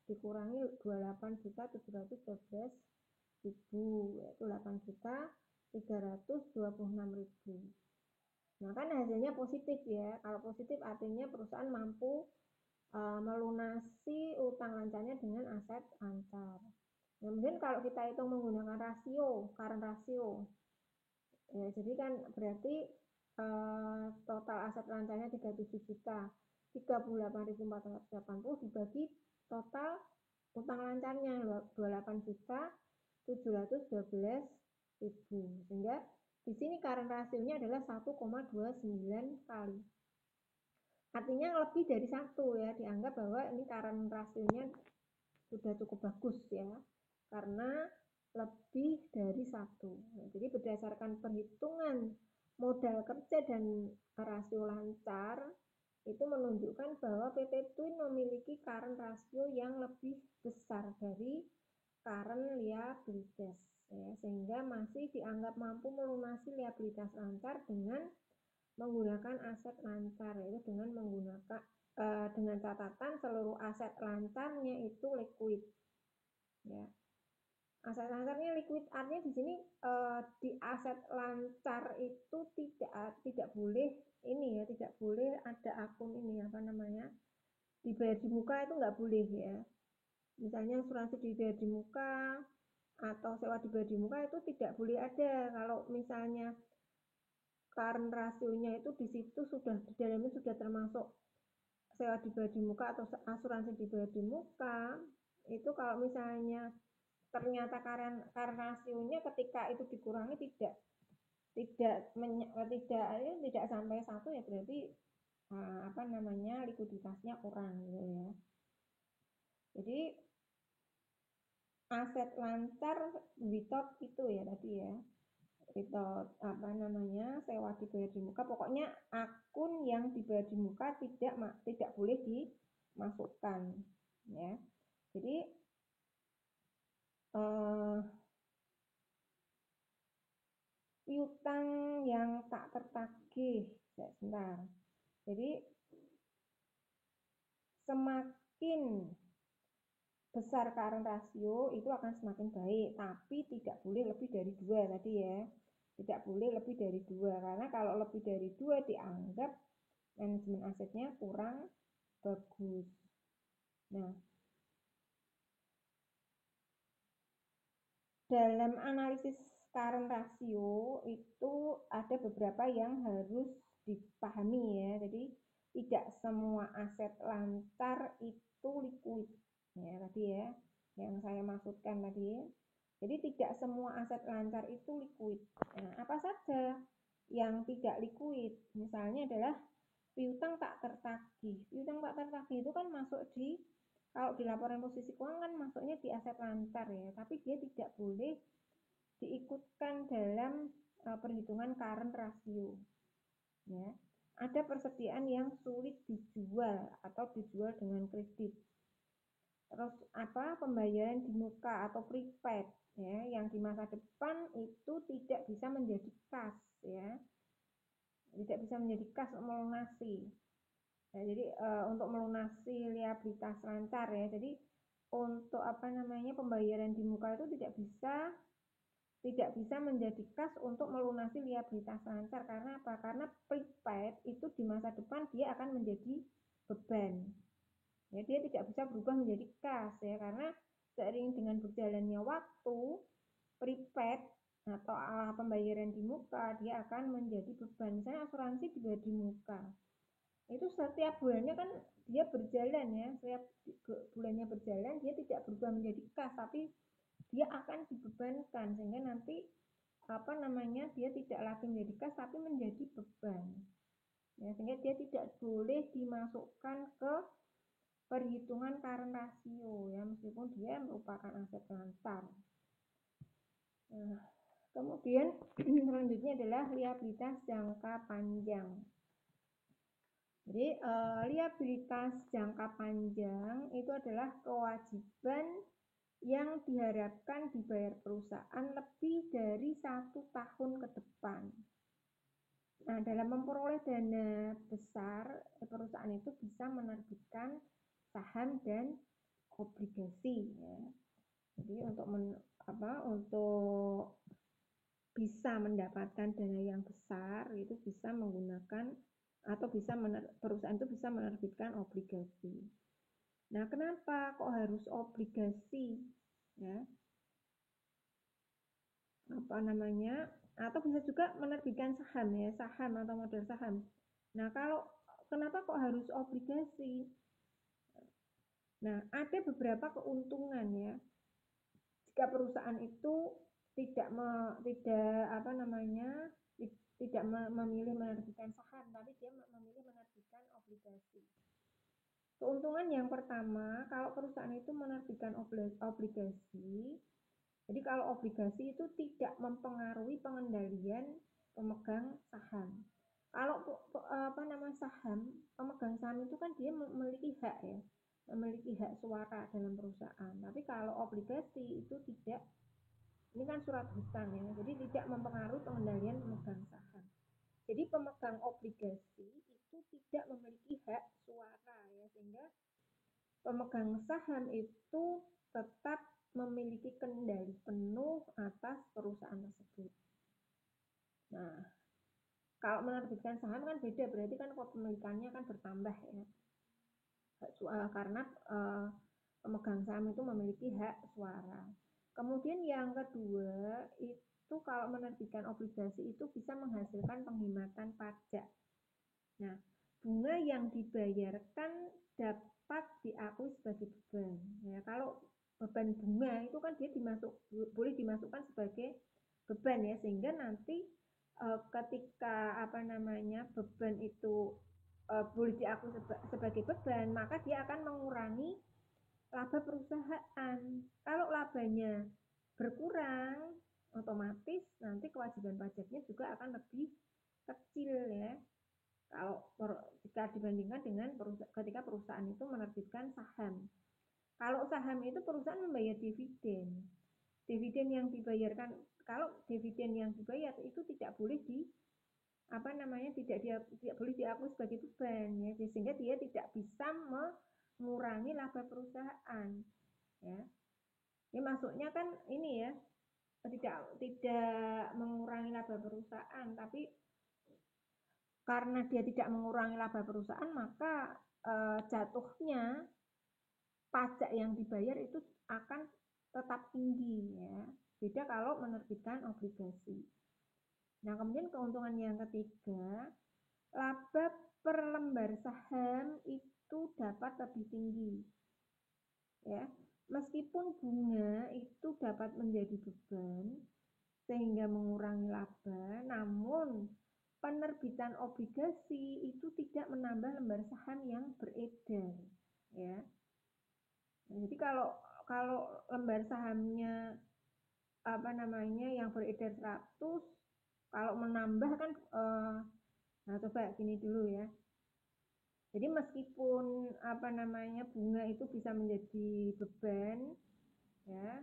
[SPEAKER 1] dikurangi 28.712.000 yaitu 8.326.000. Nah, kan hasilnya positif ya. Kalau positif artinya perusahaan mampu melunasi utang lancarnya dengan aset lancar. Kemudian kalau kita hitung menggunakan current ratio, ya, jadi kan berarti total aset lancarnya 37.038.480 dibagi total utang lancarnya 28.712.000, sehingga di sini current rasionya adalah 1,29 kali. Artinya lebih dari 1 ya, dianggap bahwa ini current rasionya sudah cukup bagus ya, karena lebih dari 1. Nah, jadi berdasarkan perhitungan modal kerja dan rasio lancar, itu menunjukkan bahwa PT Twin memiliki current rasio yang lebih besar dari current liabilitas ya, sehingga masih dianggap mampu melunasi liabilitas lancar dengan menggunakan aset lancar, yaitu dengan catatan seluruh aset lancarnya itu liquid ya. Aset lancar ini liquid, artinya di sini di aset lancar itu tidak boleh ini ya, tidak boleh ada akun ini apa namanya, dibayar di muka itu nggak boleh ya. Misalnya asuransi dibayar di muka atau sewa dibayar di muka itu tidak boleh ada. Kalau misalnya current rasionya itu di situ sudah di dalamnya sudah termasuk sewa dibayar di muka atau asuransi dibayar di muka, itu kalau misalnya ternyata rasionya ketika itu dikurangi tidak tidak sampai satu, ya berarti apa namanya, likuiditasnya kurang gitu ya. Jadi aset lancar without itu ya tadi ya, without apa namanya, sewa dibayar di muka, pokoknya akun yang dibayar di muka tidak boleh dimasukkan ya. Jadi piutang yang tak tertagih, sebentar. Jadi semakin besar current rasio itu akan semakin baik, tapi tidak boleh lebih dari 2 tadi ya. Tidak boleh lebih dari 2, karena kalau lebih dari 2 dianggap manajemen asetnya kurang bagus. Nah, dalam analisis current rasio itu ada beberapa yang harus dipahami ya. Jadi tidak semua aset lancar itu liquid ya tadi ya, yang saya maksudkan tadi. Jadi tidak semua aset lancar itu liquid. Nah, apa saja yang tidak liquid? Misalnya adalah piutang tak tertagih. Piutang tak tertagih itu kan masuk di, kalau di laporan posisi keuangan kan masuknya di aset lancar ya, tapi dia tidak boleh diikutkan dalam perhitungan current rasio ya. Ada persediaan yang sulit dijual atau dijual dengan kredit. Terus apa, pembayaran di muka atau prepaid ya, yang di masa depan itu tidak bisa menjadi kas ya, tidak bisa menjadi kas untuk melunasi. Nah, jadi untuk melunasi liabilitas lancar ya, jadi untuk apa namanya, pembayaran di muka itu tidak bisa menjadi kas untuk melunasi liabilitas lancar. Karena apa? Karena prepaid itu di masa depan dia akan menjadi beban. Ya, dia tidak bisa berubah menjadi kas ya, karena seiring dengan berjalannya waktu, prepaid atau pembayaran di muka dia akan menjadi beban. Misalnya asuransi dibayar di muka, itu setiap bulannya kan dia berjalan ya, setiap bulannya berjalan dia tidak berubah menjadi kas, tapi dia akan dibebankan sehingga nanti apa namanya, dia tidak lagi menjadi kas tapi menjadi beban ya, sehingga dia tidak boleh dimasukkan ke perhitungan current rasio ya, meskipun dia merupakan aset lancar. Nah, kemudian selanjutnya adalah liabilitas jangka panjang. Jadi liabilitas jangka panjang itu adalah kewajiban yang diharapkan dibayar perusahaan lebih dari 1 tahun ke depan. Nah, dalam memperoleh dana besar, perusahaan itu bisa menerbitkan saham dan obligasi ya. Jadi untuk bisa mendapatkan dana yang besar itu bisa menggunakan atau perusahaan itu bisa menerbitkan obligasi. Nah, kenapa kok harus obligasi ya? Apa namanya? Atau bisa juga menerbitkan saham ya, saham atau modal saham. Nah, kenapa kok harus obligasi? Nah, ada beberapa keuntungan ya. Jika perusahaan itu tidak memilih menerbitkan saham, tapi dia memilih menerbitkan obligasi. Keuntungan yang pertama, kalau perusahaan itu menerbitkan obligasi, jadi kalau obligasi itu tidak mempengaruhi pengendalian pemegang saham. Kalau saham, pemegang saham itu kan dia memiliki hak ya, memiliki hak suara dalam perusahaan. Tapi kalau obligasi itu tidak, ini kan surat hutang ya, jadi tidak mempengaruhi pengendalian pemegang saham. Jadi pemegang obligasi itu tidak memiliki hak suara ya, sehingga pemegang saham itu tetap memiliki kendali penuh atas perusahaan tersebut. Nah, kalau menerbitkan saham kan beda, berarti kan kepemilikannya kan bertambah ya. Karena pemegang saham itu memiliki hak suara. Kemudian yang kedua, itu kalau menerbitkan obligasi itu bisa menghasilkan penghematan pajak. Nah, bunga yang dibayarkan dapat diakui sebagai beban. Ya, kalau beban bunga itu kan dia boleh dimasukkan sebagai beban ya, sehingga nanti ketika beban itu boleh diakui sebagai beban, maka dia akan mengurangi laba perusahaan. Kalau labanya berkurang, otomatis nanti kewajiban pajaknya juga akan lebih kecil ya. Kalau jika dibandingkan dengan ketika perusahaan itu menerbitkan saham. Kalau saham itu perusahaan membayar dividen. Dividen yang dibayarkan, kalau dividen yang dibayar itu tidak boleh tidak boleh diakui sebagai beban ya, sehingga dia tidak bisa mengurangi laba perusahaan ya. Ini maksudnya kan ini ya, tidak mengurangi laba perusahaan, tapi karena dia tidak mengurangi laba perusahaan, maka jatuhnya pajak yang dibayar itu akan tetap tinggi ya. Beda kalau menerbitkan obligasi. Nah, kemudian keuntungan yang ketiga, laba per lembar saham itu dapat lebih tinggi. Ya, meskipun bunga itu dapat menjadi beban sehingga mengurangi laba, namun penerbitan obligasi itu tidak menambah lembar saham yang beredar, ya. Nah, jadi kalau lembar sahamnya yang beredar 100, kalau menambah kan nah coba gini dulu ya. Jadi meskipun bunga itu bisa menjadi beban ya,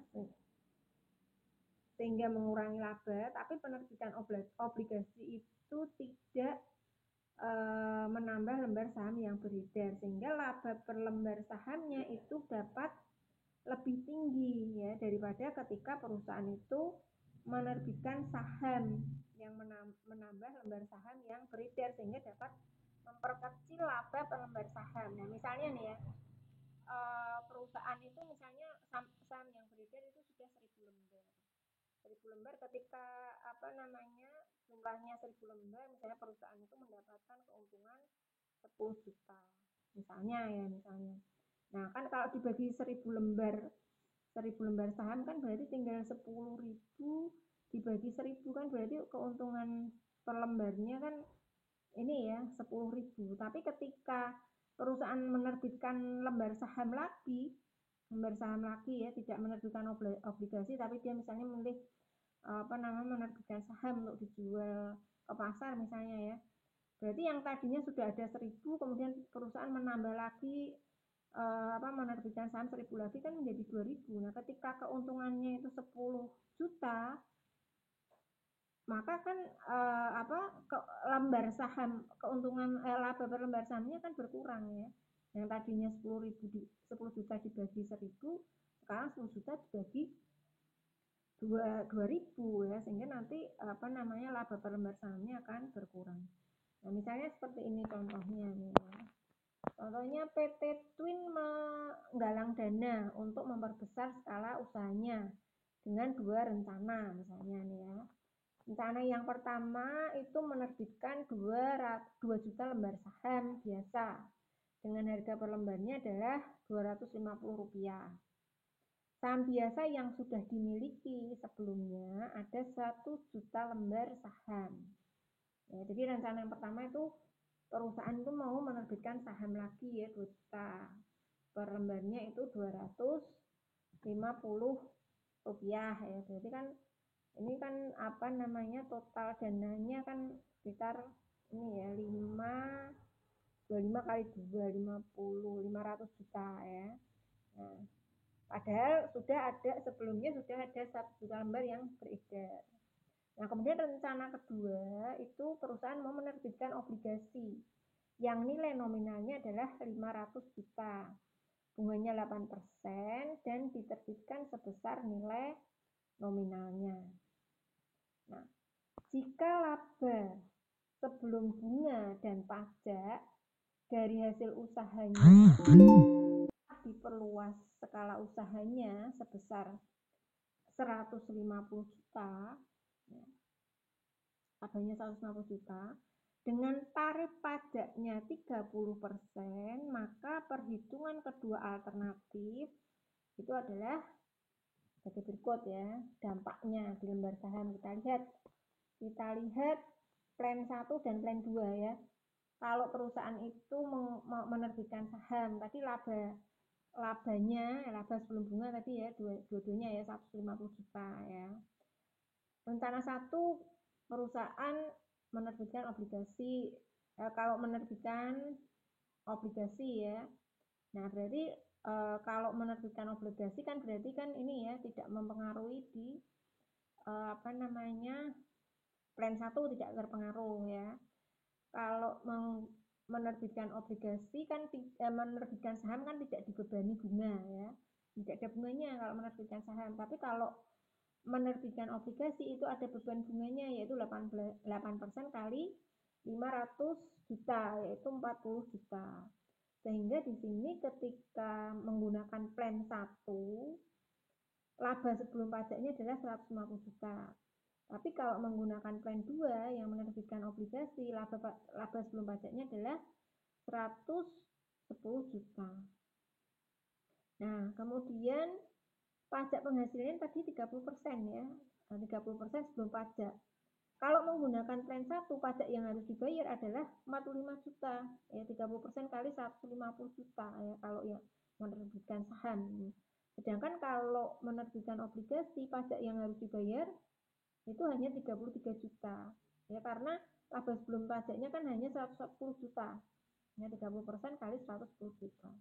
[SPEAKER 1] sehingga mengurangi laba, tapi penerbitan obligasi itu tidak menambah lembar saham yang beredar, sehingga laba per lembar sahamnya itu dapat lebih tinggi ya daripada ketika perusahaan itu menerbitkan saham yang menambah lembar saham yang beredar, sehingga dapat memperkecil laba per lembar saham. Nah, misalnya nih ya, perusahaan itu misalnya saham yang beredar itu sudah 1000 lembar. 1000 lembar ketika jumlahnya 1000 lembar, misalnya perusahaan itu mendapatkan keuntungan 10 juta. Misalnya. Nah, kan kalau dibagi 1000 lembar saham kan berarti tinggal 10.000 dibagi 1000 kan berarti keuntungan per lembarnya kan ini ya 10.000. Tapi ketika perusahaan menerbitkan lembar saham lagi ya, tidak menerbitkan obligasi, tapi dia misalnya memilih menerbitkan saham untuk dijual ke pasar misalnya ya. Berarti yang tadinya sudah ada 1000, kemudian perusahaan menambah lagi menerbitkan saham 1000 lagi kan menjadi 2000. Nah, ketika keuntungannya itu 10 juta, maka kan lembar saham keuntungan laba per lembar sahamnya kan berkurang ya. Yang tadinya 10 juta dibagi 1000, sekarang 10 juta dibagi 2000 ya, sehingga nanti laba per lembar sahamnya akan berkurang. Nah, misalnya seperti ini contohnya nih ya. Contohnya PT Twin menggalang dana untuk memperbesar skala usahanya dengan 2 rencana misalnya nih ya. Rencana yang pertama itu menerbitkan 2 juta lembar saham biasa dengan harga per lembarnya adalah Rp250. Saham biasa yang sudah dimiliki sebelumnya ada 1 juta lembar saham. Ya, jadi rencana yang pertama itu perusahaan itu mau menerbitkan saham lagi ya 2 juta. Per lembarnya itu Rp250 ya. Berarti kan ini kan total dananya kan sekitar ini ya 25 kali 2 500 juta ya. Nah, padahal sebelumnya sudah ada 1 juta lembar yang beredar. Nah, kemudian rencana kedua itu perusahaan mau menerbitkan obligasi yang nilai nominalnya adalah 500 juta. Bunganya 8% dan diterbitkan sebesar nilai nominalnya. Nah, jika laba sebelum bunga dan pajak dari hasil usahanya diperluas skala usahanya sebesar 150 juta, labanya 150 juta, dengan tarif pajaknya 30%, maka perhitungan kedua alternatif itu adalah sebagai berikut ya, dampaknya di lembar saham. Kita lihat plan 1 dan plan 2 ya. Kalau perusahaan itu menerbitkan saham, tadi labanya sebelum bunga tadi ya, dua-duanya ya 150 juta ya. Rencana 1, perusahaan menerbitkan obligasi. Kalau menerbitkan obligasi ya, nah berarti kalau menerbitkan obligasi kan berarti kan ini ya tidak mempengaruhi di plan 1 tidak terpengaruh ya. Kalau menerbitkan obligasi kan menerbitkan saham kan tidak dibebani bunga ya, tidak ada bunganya kalau menerbitkan saham. Tapi kalau menerbitkan obligasi itu ada beban bunganya, yaitu 8% kali 500 juta, yaitu 40 juta. Sehingga di sini ketika menggunakan plan 1, laba sebelum pajaknya adalah 150 juta. Tapi kalau menggunakan plan 2 yang menerbitkan obligasi, laba sebelum pajaknya adalah 110 juta. Nah, kemudian pajak penghasilan tadi 30% ya. 30% sebelum pajak. Kalau menggunakan plan 1, pajak yang harus dibayar adalah 45 juta. Ya, 30% kali 150 juta ya kalau yang menerbitkan saham. Sedangkan kalau menerbitkan obligasi, pajak yang harus dibayar itu hanya 33 juta. Ya, karena laba sebelum pajaknya kan hanya 110 juta. Ya, 30% kali 110 juta.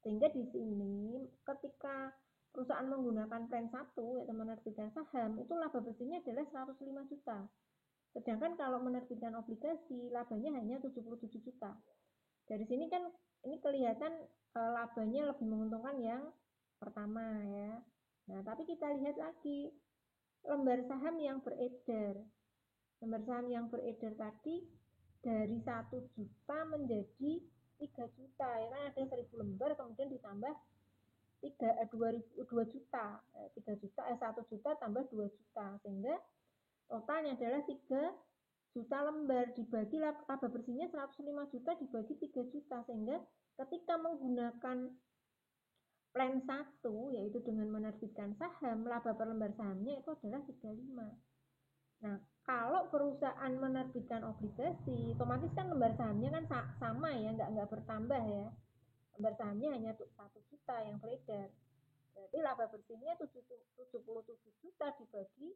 [SPEAKER 1] Sehingga di sini ketika perusahaan menggunakan plan 1 yaitu menerbitkan saham, itu laba bersihnya adalah 105 juta. Sedangkan kalau menerbitkan obligasi, labanya hanya 77 juta. Dari sini kan ini kelihatan labanya lebih menguntungkan yang pertama ya. Nah, tapi kita lihat lagi lembar saham yang beredar. Lembar saham yang beredar tadi dari 1 juta menjadi 3 juta ya kan, ada 1000 lembar kemudian ditambah 2 juta, 3 juta 1 juta tambah 2 juta, sehingga totalnya adalah 3 juta lembar, dibagi laba bersihnya 105 juta dibagi 3 juta, sehingga ketika menggunakan plan 1 yaitu dengan menerbitkan saham, laba per lembar sahamnya itu adalah 35. Nah, kalau perusahaan menerbitkan obligasi, otomatis kan lembar sahamnya kan sama ya, nggak bertambah ya. Lembar sahamnya hanya 1 juta yang beredar. Berarti laba bersihnya 77 juta dibagi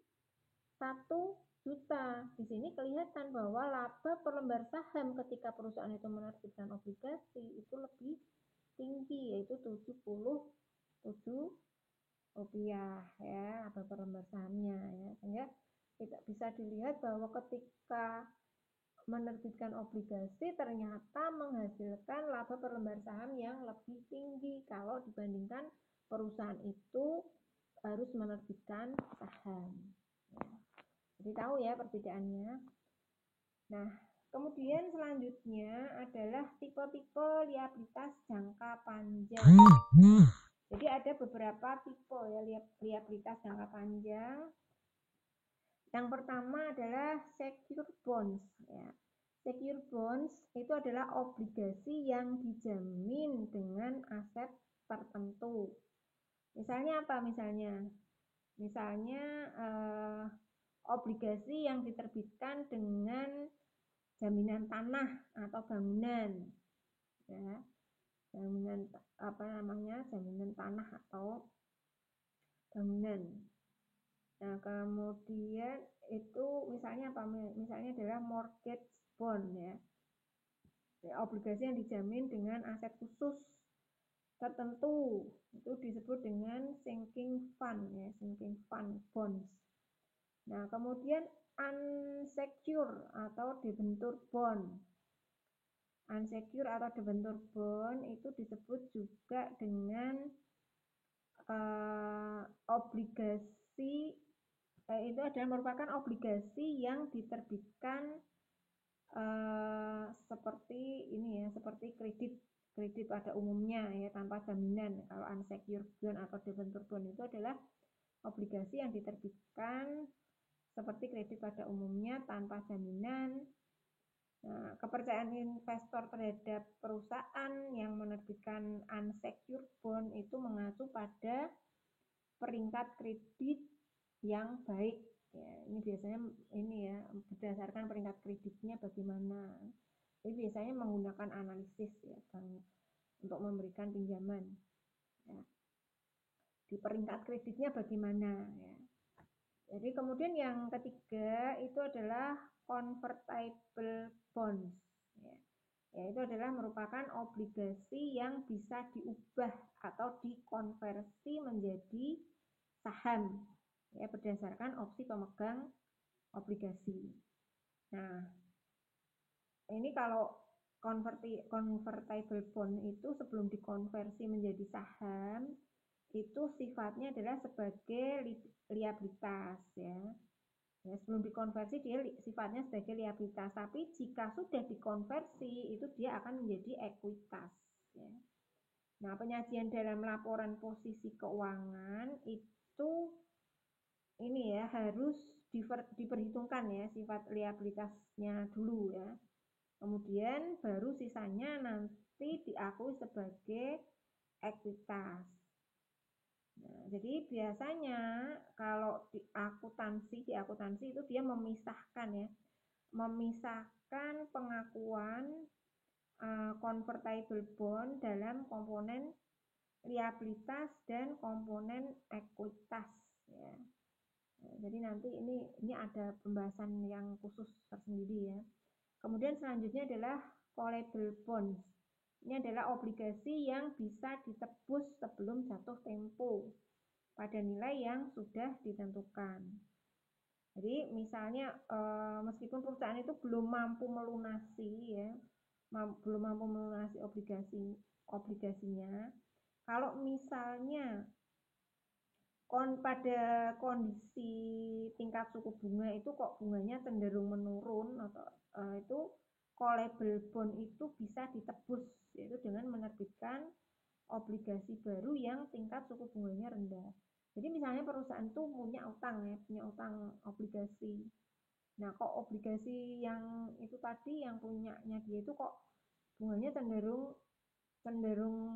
[SPEAKER 1] 1 juta. Di sini kelihatan bahwa laba per lembar saham ketika perusahaan itu menerbitkan obligasi itu lebih tinggi, yaitu 77 rupiah ya, laba per lembar sahamnya ya. Sehingga tidak bisa dilihat bahwa ketika menerbitkan obligasi ternyata menghasilkan laba per lembar saham yang lebih tinggi kalau dibandingkan perusahaan itu harus menerbitkan saham. Jadi tahu ya perbedaannya. Nah, kemudian selanjutnya adalah tipe-tipe liabilitas jangka panjang. Jadi ada beberapa tipe ya liabilitas jangka panjang. Yang pertama adalah secure bonds ya. Secure bonds itu adalah obligasi yang dijamin dengan aset tertentu. Misalnya apa misalnya? Misalnya obligasi yang diterbitkan dengan jaminan tanah atau bangunan ya. Jaminan jaminan tanah atau bangunan. Nah, kemudian itu misalnya apa? Misalnya adalah mortgage bond ya. Obligasi yang dijamin dengan aset khusus tertentu itu disebut dengan sinking fund ya, sinking fund bonds. Nah, kemudian unsecured atau debenture bond. Unsecured atau debenture bond itu disebut juga dengan obligasi itu adalah merupakan obligasi yang diterbitkan seperti ini ya, seperti kredit pada umumnya ya, tanpa jaminan. Kalau unsecured bond atau debenture bond itu adalah obligasi yang diterbitkan seperti kredit pada umumnya tanpa jaminan. Nah, kepercayaan investor terhadap perusahaan yang menerbitkan unsecured bond itu mengacu pada peringkat kredit yang baik. Ya, ini biasanya ini ya, berdasarkan peringkat kreditnya bagaimana. Jadi biasanya menggunakan analisis ya, Bang, untuk memberikan pinjaman. Ya. Di peringkat kreditnya bagaimana ya. Jadi kemudian yang ketiga itu adalah convertible bonds. Ya. Yaitu adalah merupakan obligasi yang bisa diubah atau dikonversi menjadi saham ya, berdasarkan opsi pemegang obligasi. Nah, ini kalau convertible bond itu sebelum dikonversi menjadi saham itu sifatnya adalah sebagai liabilitas ya. Ya, sebelum dikonversi dia sifatnya sebagai liabilitas, tapi jika sudah dikonversi itu dia akan menjadi ekuitas ya. Nah, penyajian dalam laporan posisi keuangan itu ini ya harus diperhitungkan ya sifat liabilitasnya dulu ya. Kemudian baru sisanya nanti diakui sebagai ekuitas. Nah, jadi biasanya kalau di akuntansi itu dia memisahkan ya, memisahkan pengakuan convertible bond dalam komponen liabilitas dan komponen ekuitas ya. Nah, jadi nanti ini ada pembahasan yang khusus tersendiri ya. Kemudian selanjutnya adalah callable bonds. Ini adalah obligasi yang bisa ditebus sebelum jatuh tempo pada nilai yang sudah ditentukan. Jadi misalnya meskipun perusahaan itu belum mampu melunasi ya, belum mampu melunasi obligasinya, kalau misalnya pada kondisi tingkat suku bunga itu kok bunganya cenderung menurun atau itu callable bond itu bisa ditebus yaitu dengan menerbitkan obligasi baru yang tingkat suku bunganya rendah. Jadi misalnya perusahaan itu punya utang obligasi. Nah, kok obligasi yang itu tadi yang punyanya dia itu kok bunganya cenderung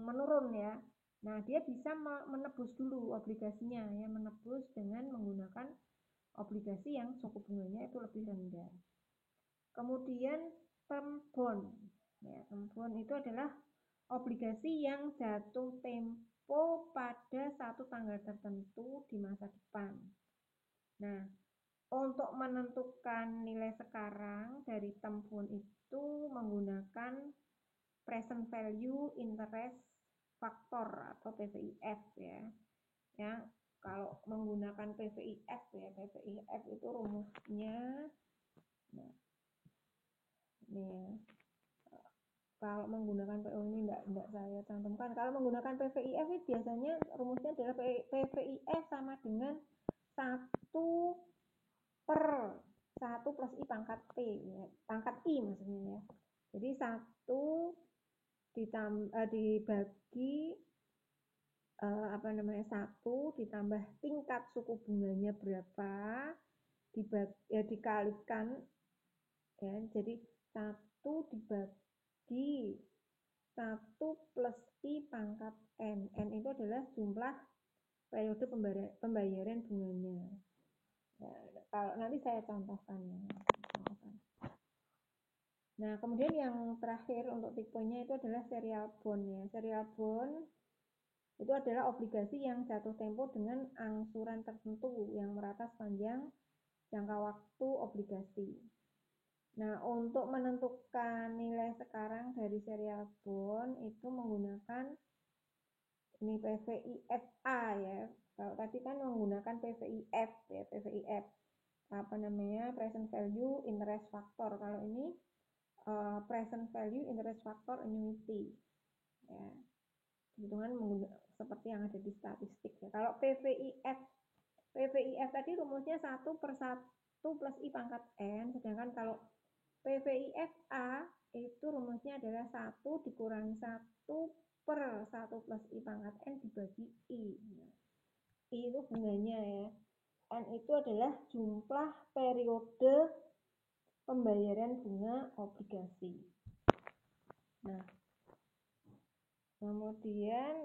[SPEAKER 1] menurun ya. Nah, dia bisa menebus dulu obligasinya ya, menebus dengan menggunakan obligasi yang suku bunganya itu lebih rendah. Kemudian term bond. Ya, term bond itu adalah obligasi yang jatuh tempo pada satu tanggal tertentu di masa depan. Nah, untuk menentukan nilai sekarang dari term bond itu menggunakan present value interest faktor atau PVIF ya. Ya, kalau menggunakan PVIF ya, PVIF itu rumusnya nah, ini ya. Kalau menggunakan PO ini enggak saya cantumkan. Kalau menggunakan PVIF biasanya rumusnya adalah PVIF sama dengan 1 per 1 plus I pangkat P ya. Pangkat I maksudnya ya. Jadi 1 dibagi 1 ditambah tingkat suku bunganya berapa dikalikan ya, jadi 1 dibagi 1 plus I pangkat N. N itu adalah jumlah periode pembayaran bunganya. Ya, kalau nanti saya contohkan ya. Nah, kemudian yang terakhir untuk tipenya itu adalah serial bond ya. Serial bond itu adalah obligasi yang jatuh tempo dengan angsuran tertentu yang merata sepanjang jangka waktu obligasi. Nah, untuk menentukan nilai sekarang dari serial bond itu menggunakan ini PVIFA ya. Kalau tadi kan menggunakan PVIF ya, PVIF present value interest factor. Kalau ini present value interest factor annuity ya. Hitungan seperti yang ada di statistik ya. Kalau PVIF tadi rumusnya 1/1 plus I pangkat N, sedangkan kalau PVIFA itu rumusnya adalah 1 dikurangi 1/1 plus I pangkat N dibagi I. I itu bunganya ya. N itu adalah jumlah periode pembayaran bunga obligasi. Nah, kemudian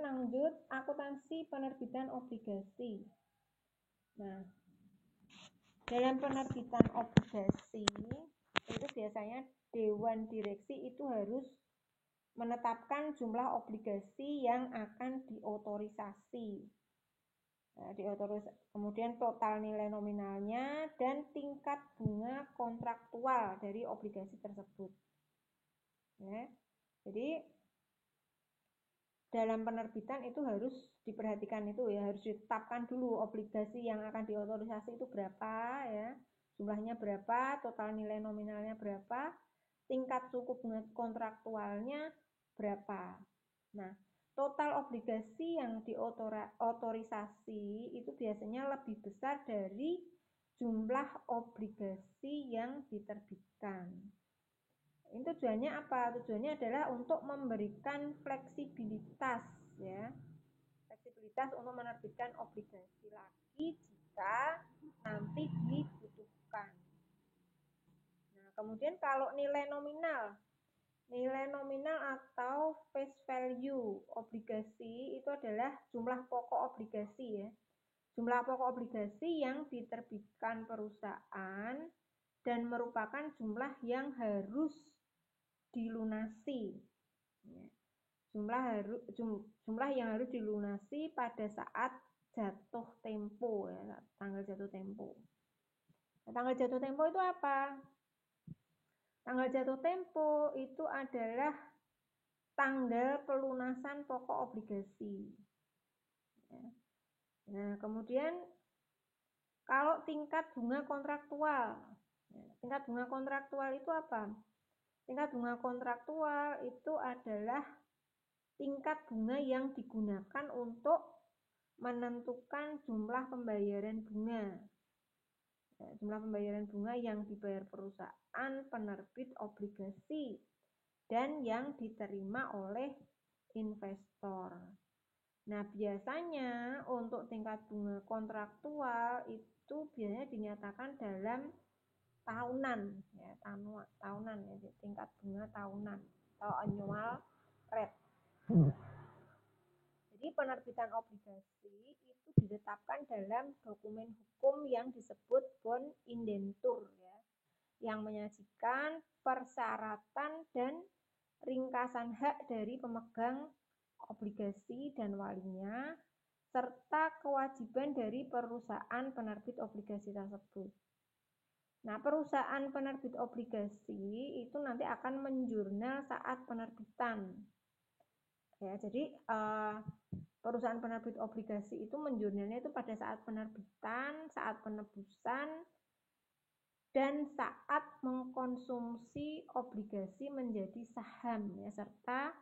[SPEAKER 1] lanjut akuntansi penerbitan obligasi. Nah, dalam penerbitan obligasi itu biasanya Dewan Direksi itu harus menetapkan jumlah obligasi yang akan diotorisasi. Nah, kemudian total nilai nominalnya dan tingkat bunga kontraktual dari obligasi tersebut. Ya, jadi dalam penerbitan itu harus diperhatikan itu ya, harus ditetapkan dulu obligasi yang akan diotorisasi itu berapa ya, jumlahnya berapa, total nilai nominalnya berapa, tingkat suku bunga kontraktualnya berapa. Nah, total obligasi yang diotorisasi itu biasanya lebih besar dari jumlah obligasi yang diterbitkan. Ini tujuannya apa? Tujuannya adalah untuk memberikan fleksibilitas ya. Fleksibilitas untuk menerbitkan obligasi lagi jika nanti dibutuhkan. Nah, kemudian kalau nilai nominal atau face value obligasi itu adalah jumlah pokok obligasi ya. Jumlah pokok obligasi yang diterbitkan perusahaan dan merupakan jumlah yang harus dilunasi. Jumlah yang harus dilunasi pada saat jatuh tempo ya, tanggal jatuh tempo. Nah, tanggal jatuh tempo itu apa? Tanggal jatuh tempo itu adalah tanggal pelunasan pokok obligasi. Nah, kemudian kalau tingkat bunga kontraktual. Tingkat bunga kontraktual itu apa? Tingkat bunga kontraktual itu adalah tingkat bunga yang digunakan untuk menentukan jumlah pembayaran bunga. Jumlah pembayaran bunga yang dibayar perusahaan penerbit obligasi dan yang diterima oleh investor. Nah, biasanya untuk tingkat bunga kontraktual itu biasanya dinyatakan dalam tahunan ya, tahunan ya, tingkat bunga tahunan atau annual rate. Jadi penerbitan obligasi itu ditetapkan dalam dokumen hukum yang disebut bond indentur ya, yang menyajikan persyaratan dan ringkasan hak dari pemegang obligasi dan walinya serta kewajiban dari perusahaan penerbit obligasi tersebut. Nah, perusahaan penerbit obligasi itu nanti akan menjurnal saat penerbitan. Ya, jadi perusahaan penerbit obligasi itu menjurnalnya itu pada saat penerbitan, saat penebusan, dan saat mengkonsumsi obligasi menjadi saham ya, serta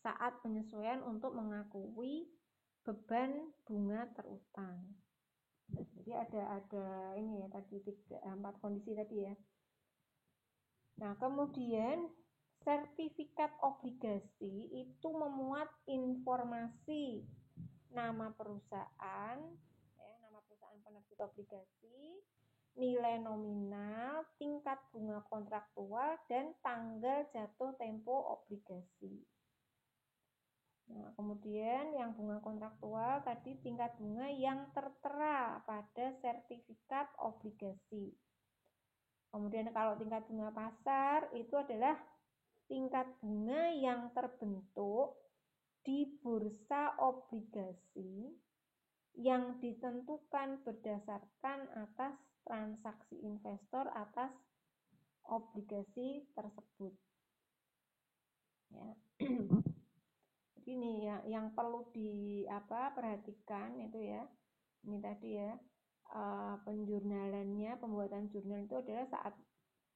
[SPEAKER 1] saat penyesuaian untuk mengakui beban bunga terutang. Nah, jadi ada ini ya tadi 4 kondisi tadi ya. Nah, kemudian sertifikat obligasi itu memuat informasi nama perusahaan, ya, nama perusahaan penerbit obligasi, nilai nominal, tingkat bunga kontraktual, dan tanggal jatuh tempo obligasi. Nah, kemudian yang bunga kontraktual tadi tingkat bunga yang tertera pada sertifikat obligasi. Kemudian kalau tingkat bunga pasar itu adalah tingkat bunga yang terbentuk di bursa obligasi yang ditentukan berdasarkan atas transaksi investor atas obligasi tersebut. Ya. Jadi ini ya, yang perlu perhatikan itu ya. Ini tadi ya. Penjurnalannya, pembuatan jurnal itu adalah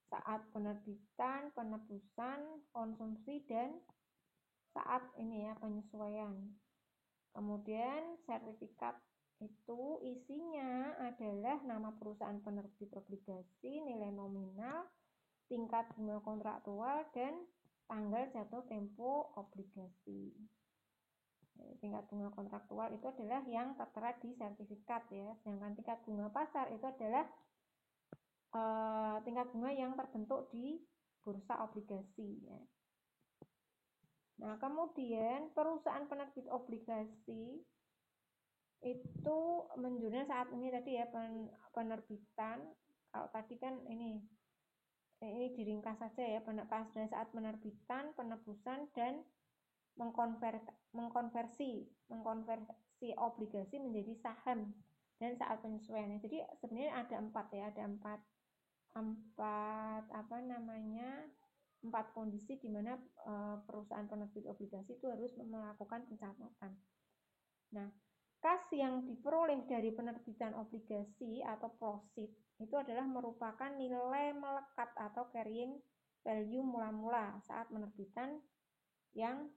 [SPEAKER 1] saat penerbitan, penebusan, konsumsi, dan saat ini ya penyesuaian. Kemudian sertifikat Itu isinya adalah nama perusahaan penerbit obligasi, nilai nominal, tingkat bunga kontraktual, dan tanggal jatuh tempo obligasi. Tingkat bunga kontraktual itu adalah yang tertera di sertifikat ya, sedangkan tingkat bunga pasar itu adalah tingkat bunga yang terbentuk di bursa obligasi ya. Nah, kemudian perusahaan penerbit obligasi itu menjurusnya saat ini tadi ya penerbitan. Kalau tadi kan ini diringkas saja ya, pada saat penerbitan, penebusan, dan mengkonversi obligasi menjadi saham dan saat penyesuaian. Jadi sebenarnya ada empat kondisi di mana perusahaan penerbit obligasi itu harus melakukan pencatatan. Nah, kas yang diperoleh dari penerbitan obligasi atau proceed itu adalah merupakan nilai melekat atau carrying value mula-mula saat penerbitan yang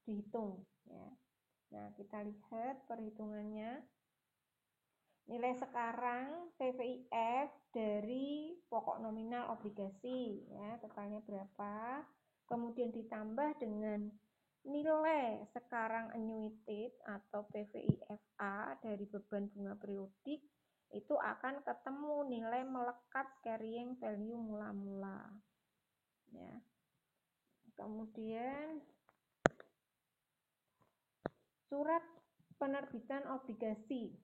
[SPEAKER 1] dihitung ya. Nah, kita lihat perhitungannya. Nilai sekarang PVIF dari pokok nominal obligasi ya, totalnya berapa, kemudian ditambah dengan nilai sekarang annuited atau PVIFA dari beban bunga periodik, itu akan ketemu nilai melekat carrying value mula-mula ya. Kemudian surat penerbitan obligasi.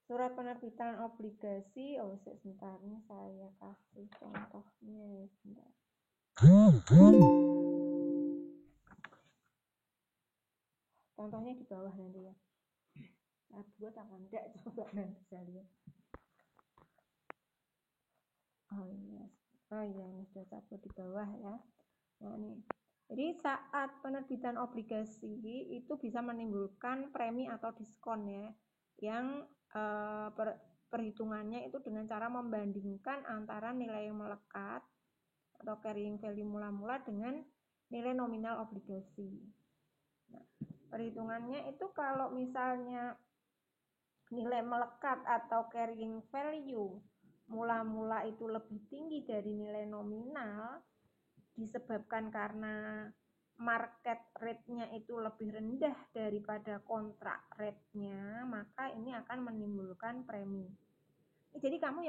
[SPEAKER 1] Surat penerbitan obligasi, sebentar, ini saya kasih contohnya ya, sebentar. Contohnya di bawah nanti ya. Nah, buat apa enggak, coba nanti saya lihat. Ini sudah saya buat di bawah ya. Nah, ini. Jadi saat penerbitan obligasi itu bisa menimbulkan premi atau diskon ya, yang perhitungannya itu dengan cara membandingkan antara nilai yang melekat atau carrying value mula-mula dengan nilai nominal obligasi. Nah, perhitungannya itu kalau misalnya nilai melekat atau carrying value mula-mula itu lebih tinggi dari nilai nominal disebabkan karena market rate-nya itu lebih rendah daripada kontrak rate-nya, maka ini akan menimbulkan premi. Jadi kamu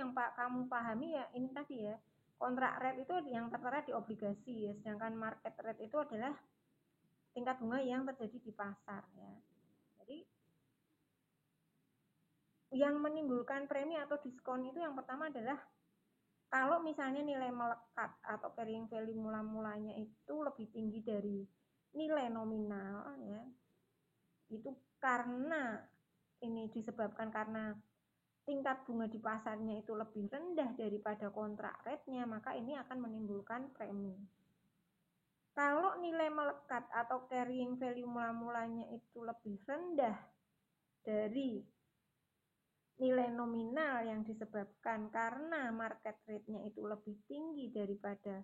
[SPEAKER 1] pahami ya, ini tadi ya, kontrak rate itu yang tertera di obligasi ya, sedangkan market rate itu adalah tingkat bunga yang terjadi di pasar ya. Jadi yang menimbulkan premi atau diskon itu yang pertama adalah kalau misalnya nilai melekat atau carrying value mula-mulanya itu lebih tinggi dari nilai nominal ya, itu karena ini disebabkan karena tingkat bunga di pasarnya itu lebih rendah daripada kontrak rate-nya, maka ini akan menimbulkan premi. Kalau nilai melekat atau carrying value mula-mulanya itu lebih rendah dari nilai nominal yang disebabkan karena market rate-nya itu lebih tinggi daripada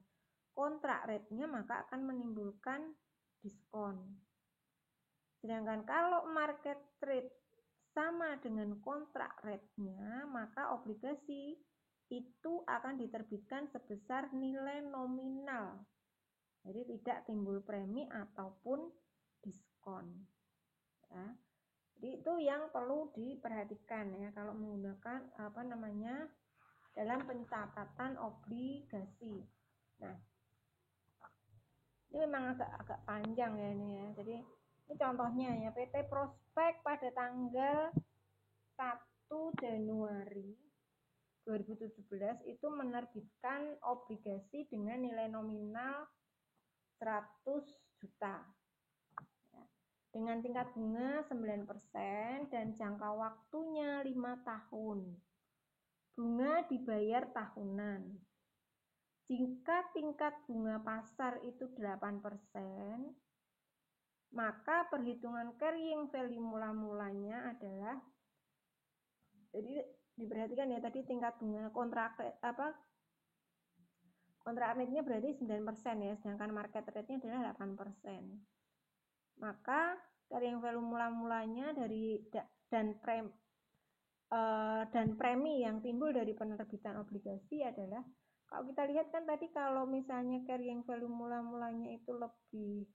[SPEAKER 1] kontrak rate-nya, maka akan menimbulkan diskon. Sedangkan kalau market rate sama dengan kontrak rate-nya, maka obligasi itu akan diterbitkan sebesar nilai nominal. Jadi tidak timbul premi ataupun diskon. Ya. Jadi itu yang perlu diperhatikan ya kalau menggunakan dalam pencatatan obligasi. Nah, ini memang agak panjang ya ini ya. Jadi ini contohnya ya, PT Prospek pada tanggal 1 Januari 2017 itu menerbitkan obligasi dengan nilai nominal 100 juta. Dengan tingkat bunga 9% dan jangka waktunya 5 tahun. Bunga dibayar tahunan. Jika tingkat bunga pasar itu 8%, maka perhitungan carrying value mula-mulanya adalah, jadi diperhatikan ya tadi tingkat bunga kontrak rate-nya berarti 9% ya, sedangkan market rate-nya adalah 8%. Maka carrying value mula-mulanya dari dan premi yang timbul dari penerbitan obligasi adalah, kalau kita lihat kan tadi kalau misalnya carrying value mula-mulanya itu lebih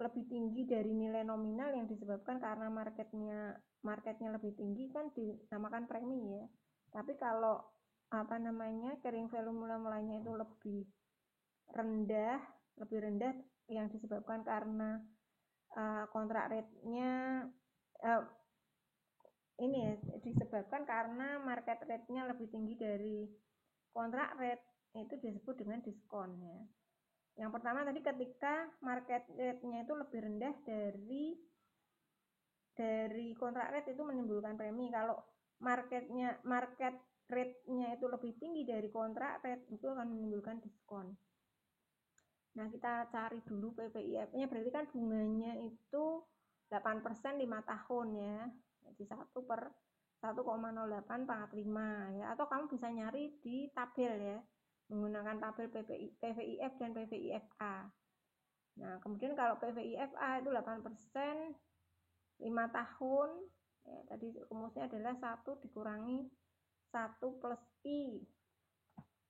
[SPEAKER 1] lebih tinggi dari nilai nominal yang disebabkan karena marketnya lebih tinggi, kan dinamakan premi ya. Tapi kalau carrying value mula-mulanya itu lebih rendah yang disebabkan karena kontrak rate-nya disebabkan karena market rate-nya lebih tinggi dari kontrak rate, itu disebut dengan diskon ya. Yang pertama tadi ketika market rate-nya itu lebih rendah dari kontrak rate, itu menimbulkan premi. Kalau market rate-nya itu lebih tinggi dari kontrak rate, itu akan menimbulkan diskon. Nah, kita cari dulu PPIF-nya, berarti kan bunganya itu 8% 5 tahun ya. Jadi 1/1,0845 ya. Atau kamu bisa nyari di tabel ya, menggunakan tabel PVIF dan PVIFA. Nah, kemudian kalau PVIFA itu 8% 5 tahun ya, tadi rumusnya adalah 1 dikurangi 1 plus I.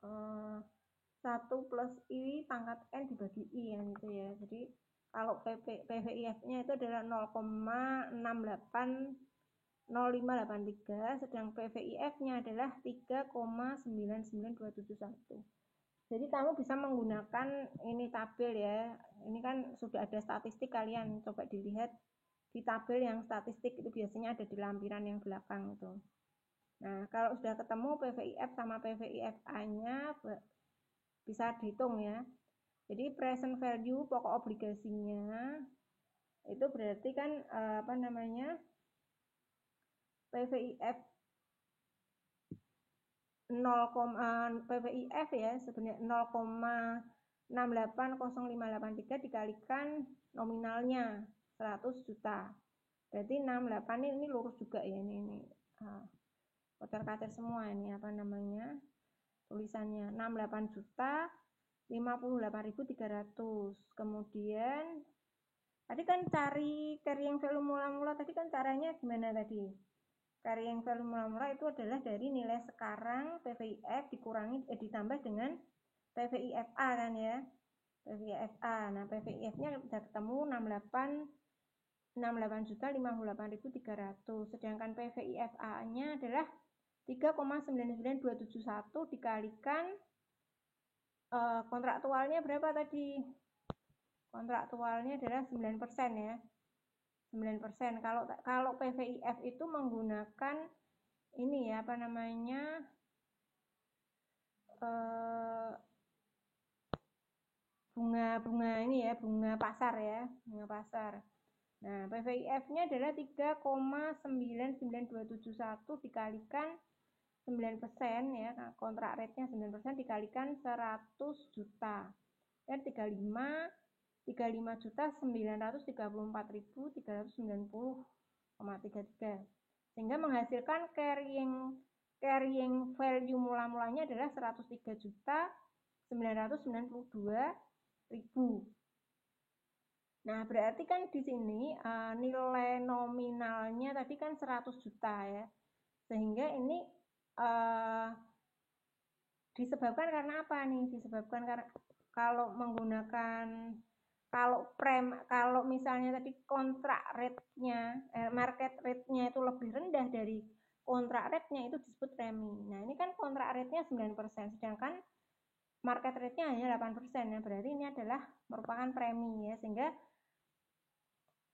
[SPEAKER 1] 1 plus I pangkat N dibagi I ya, gitu ya. Jadi kalau PVIF-nya itu adalah 0,0583, sedang PVIF-nya adalah 3,99271. Jadi kamu bisa menggunakan ini tabel ya. Ini kan sudah ada statistik, kalian coba dilihat di tabel yang statistik, itu biasanya ada di lampiran yang belakang itu. Nah, kalau sudah ketemu PVIF sama PVIFA-nya, bisa dihitung ya. Jadi present value pokok obligasinya itu berarti kan PVIF PVIF ya sebenarnya 0,680583 dikalikan nominalnya 100 juta. Berarti 68 ini lurus juga ya, ini kocar-kacir semua ini tulisannya 68 juta 58.300. Kemudian tadi kan cari carrying value mula-mula, tadi kan caranya gimana tadi? Carrying value mula-mula itu adalah dari nilai sekarang PVIF ditambah dengan PVIFA kan ya. PVIFA. Nah, PVIF-nya sudah ketemu 68 juta 58.300. Sedangkan PVIFA-nya adalah 3,99271 dikalikan kontraktualnya berapa tadi? Kontraktualnya adalah 9% ya. 9%. Kalau PVIF itu menggunakan ini ya, bunga ini ya, bunga pasar ya, bunga pasar. Nah, PVIF-nya adalah 3,99271 dikalikan 9% ya, kontrak rate-nya 9% dikalikan 100 juta. Dan 35 juta 934.390,33. Sehingga menghasilkan carrying value mula-mulanya adalah 103 juta 992.000. Nah, berarti kan di sini nilai nominalnya tadi kan 100 juta ya. Sehingga ini disebabkan karena apa nih? Disebabkan karena kalau menggunakan kalau misalnya tadi kontrak rate-nya market rate-nya itu lebih rendah dari kontrak rate-nya, itu disebut premi. Nah, ini kan kontrak rate-nya 9%, sedangkan market rate-nya hanya 8% ya. Berarti ini adalah merupakan premi ya, sehingga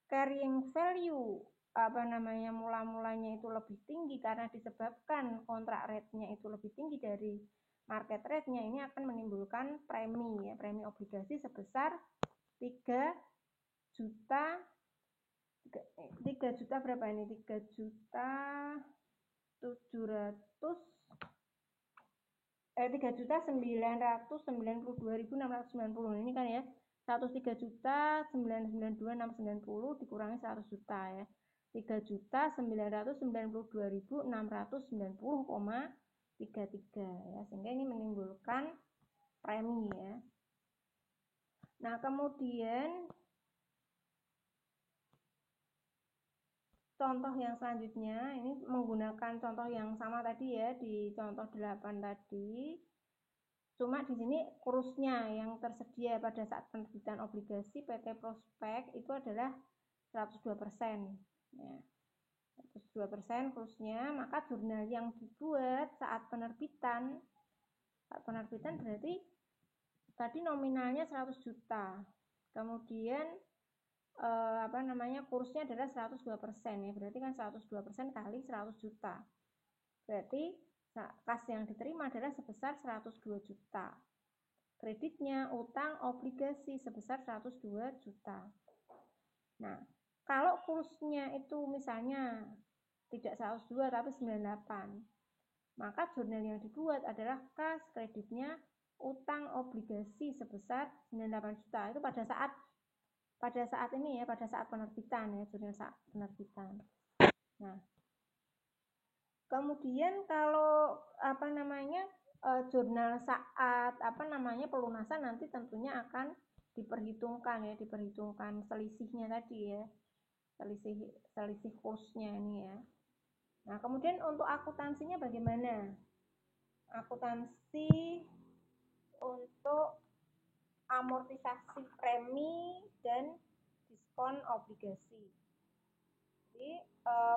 [SPEAKER 1] carrying value mula-mulanya itu lebih tinggi karena disebabkan kontrak rate-nya itu lebih tinggi dari market rate-nya. Ini akan menimbulkan premi ya, premi obligasi sebesar 3 juta berapa ini? 3 juta 3.992.690 ini kan ya. 103 juta 992.690 dikurangi 100 juta ya. 3.992.690,33 ya, sehingga ini menimbulkan premi ya. Nah, kemudian contoh yang selanjutnya, ini menggunakan contoh yang sama tadi ya, di contoh 8 tadi. Cuma di sini kursnya yang tersedia pada saat penerbitan obligasi PT Prospek itu adalah 102%. Ya, 102% kursnya, maka jurnal yang dibuat saat penerbitan berarti tadi nominalnya 100 juta. Kemudian kursnya adalah 102% ya, berarti kan 102% kali 100 juta. Berarti kas yang diterima adalah sebesar 102 juta. Kreditnya utang obligasi sebesar 102 juta. Nah, kalau kursnya itu misalnya tidak 102 tapi 98, maka jurnal yang dibuat adalah kas kreditnya utang obligasi sebesar 98 juta. Itu pada saat ini ya, pada saat penerbitan ya, jurnal saat penerbitan. Nah, kemudian kalau jurnal saat pelunasan nanti tentunya akan diperhitungkan selisihnya tadi ya, selisih kursnya ini ya. Nah, kemudian untuk akuntansinya bagaimana? Akuntansi untuk amortisasi premi dan diskon obligasi. Jadi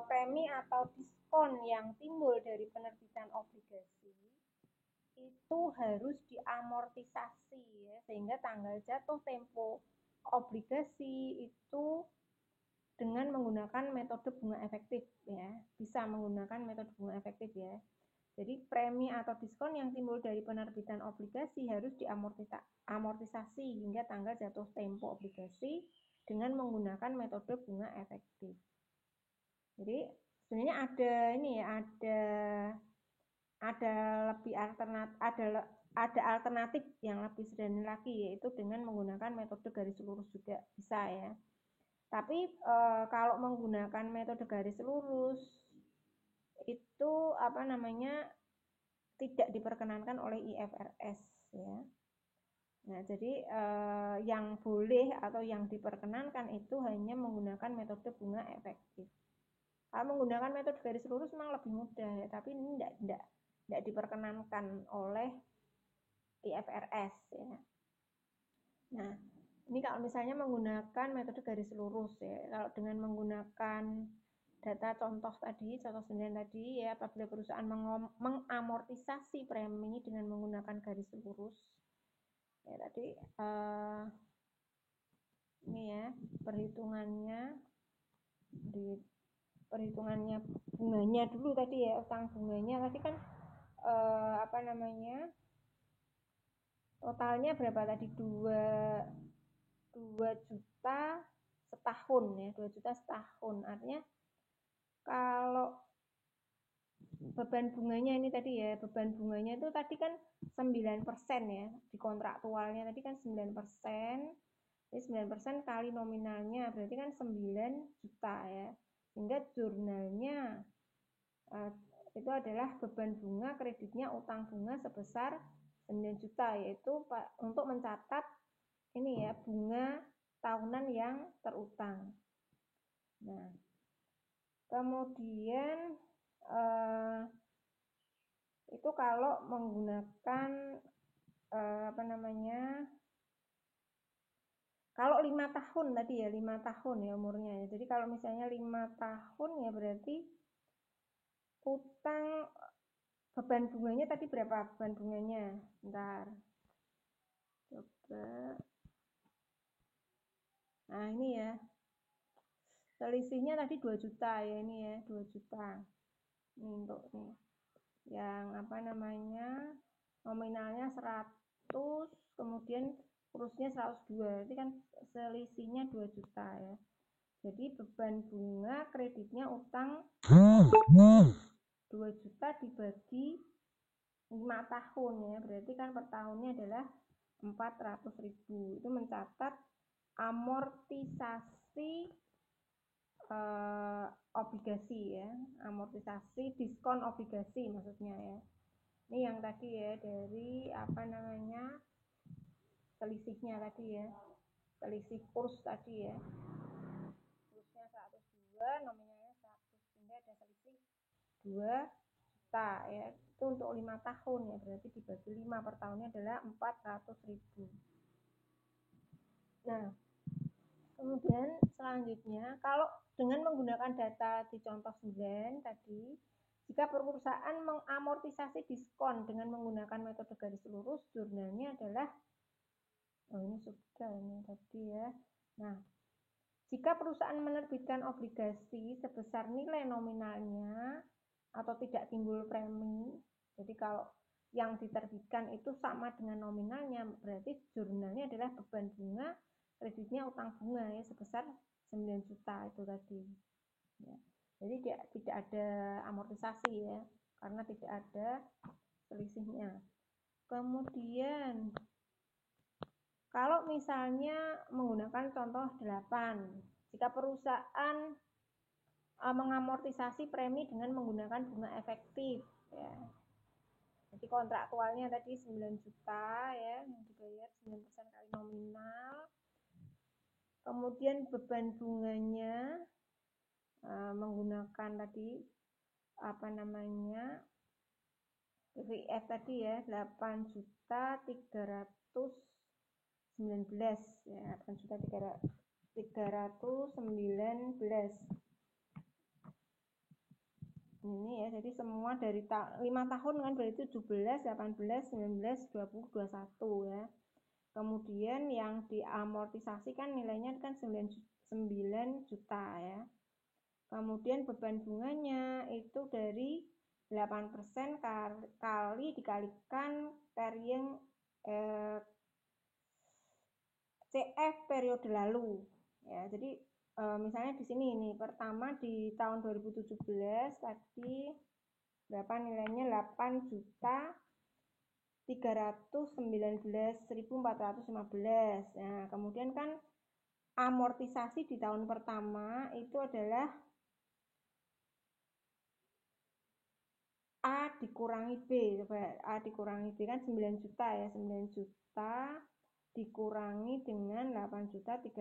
[SPEAKER 1] premi atau diskon yang timbul dari penerbitan obligasi itu harus diamortisasi ya, sehingga tanggal jatuh tempo obligasi itu dengan menggunakan metode bunga efektif ya, bisa menggunakan metode bunga efektif ya. Jadi premi atau diskon yang timbul dari penerbitan obligasi harus diamortisasi hingga tanggal jatuh tempo obligasi dengan menggunakan metode bunga efektif. Jadi sebenarnya ada alternatif yang lebih sederhana lagi, yaitu dengan menggunakan metode garis lurus juga bisa ya. Tapi kalau menggunakan metode garis lurus itu tidak diperkenankan oleh IFRS ya. Nah, jadi yang boleh atau yang diperkenankan itu hanya menggunakan metode bunga efektif. Kalau menggunakan metode garis lurus memang lebih mudah ya, tapi ini tidak diperkenankan oleh IFRS ya. Nah, ini kalau misalnya menggunakan metode garis lurus ya, kalau dengan menggunakan data contoh 9 tadi ya, apabila perusahaan mengamortisasi premi dengan menggunakan garis lurus ya tadi ini ya perhitungannya bunganya dulu tadi ya, utang bunganya tadi kan totalnya berapa tadi, 2 juta setahun ya, 2 juta setahun. Artinya kalau beban bunganya ini tadi ya, beban bunganya itu tadi kan 9% ya, di kontraktualnya tadi kan 9%. Jadi 9% kali nominalnya berarti kan 9 juta ya. Sehingga jurnalnya itu adalah beban bunga kreditnya utang bunga sebesar 9 juta, yaitu untuk mencatat ini ya, bunga tahunan yang terutang. Nah, kemudian itu kalau menggunakan kalau 5 tahun tadi ya, 5 tahun ya umurnya. Jadi kalau misalnya 5 tahun ya berarti utang beban bunganya tadi berapa beban bunganya? Bentar. Coba. Nah, ini ya. Selisihnya tadi 2 juta ya, ini ya, 2 juta. Ini untuk nih. Yang nominalnya 100, kemudian kursnya 102. Jadi kan selisihnya 2 juta ya. Jadi beban bunga kreditnya utang 2 juta dibagi 5 tahun ya. Berarti kan per tahunnya adalah 400.000. Itu mencatat amortisasi obligasi ya. Amortisasi diskon obligasi maksudnya ya. Ini yang tadi ya, dari selisihnya tadi ya. selisih kurs tadi ya. Kursnya 102, nominalnya 100, sehingga ada selisih 2 juta ya. Itu untuk 5 tahun ya, berarti dibagi 5 per tahunnya adalah 400.000. Nah, kemudian selanjutnya, kalau dengan menggunakan data di contoh 9 tadi, jika perusahaan mengamortisasi diskon dengan menggunakan metode garis lurus, jurnalnya adalah, ini sudah ini tadi ya. Nah, jika perusahaan menerbitkan obligasi sebesar nilai nominalnya atau tidak timbul premi, jadi kalau yang diterbitkan itu sama dengan nominalnya, berarti jurnalnya adalah beban bunga, kreditnya utang bunga ya, sebesar 9 juta itu tadi. Ya. Jadi tidak ada amortisasi ya, karena tidak ada selisihnya. Kemudian kalau misalnya menggunakan contoh 8, jika perusahaan mengamortisasi premi dengan menggunakan bunga efektif ya. Jadi kontraktualnya tadi 9 juta ya, yang dibayar 9% kali nominal. Kemudian beban bunganya menggunakan tadi BPIF tadi ya, 8.319 ya, 8.319. Ini ya, jadi semua dari 5 tahun kan berarti 17, 18, 19, 20, 21 ya. Kemudian yang diamortisasi kan nilainya kan 9 juta ya. Kemudian beban bunganya itu dari 8% kali dikalikan carrying CF periode lalu ya. Jadi misalnya di sini ini pertama di tahun 2017 tadi berapa nilainya, 8.319.415. Nah, kemudian kan amortisasi di tahun pertama itu adalah A dikurangi B. Coba A dikurangi B kan 9 juta ya, 9 juta dikurangi dengan 8.319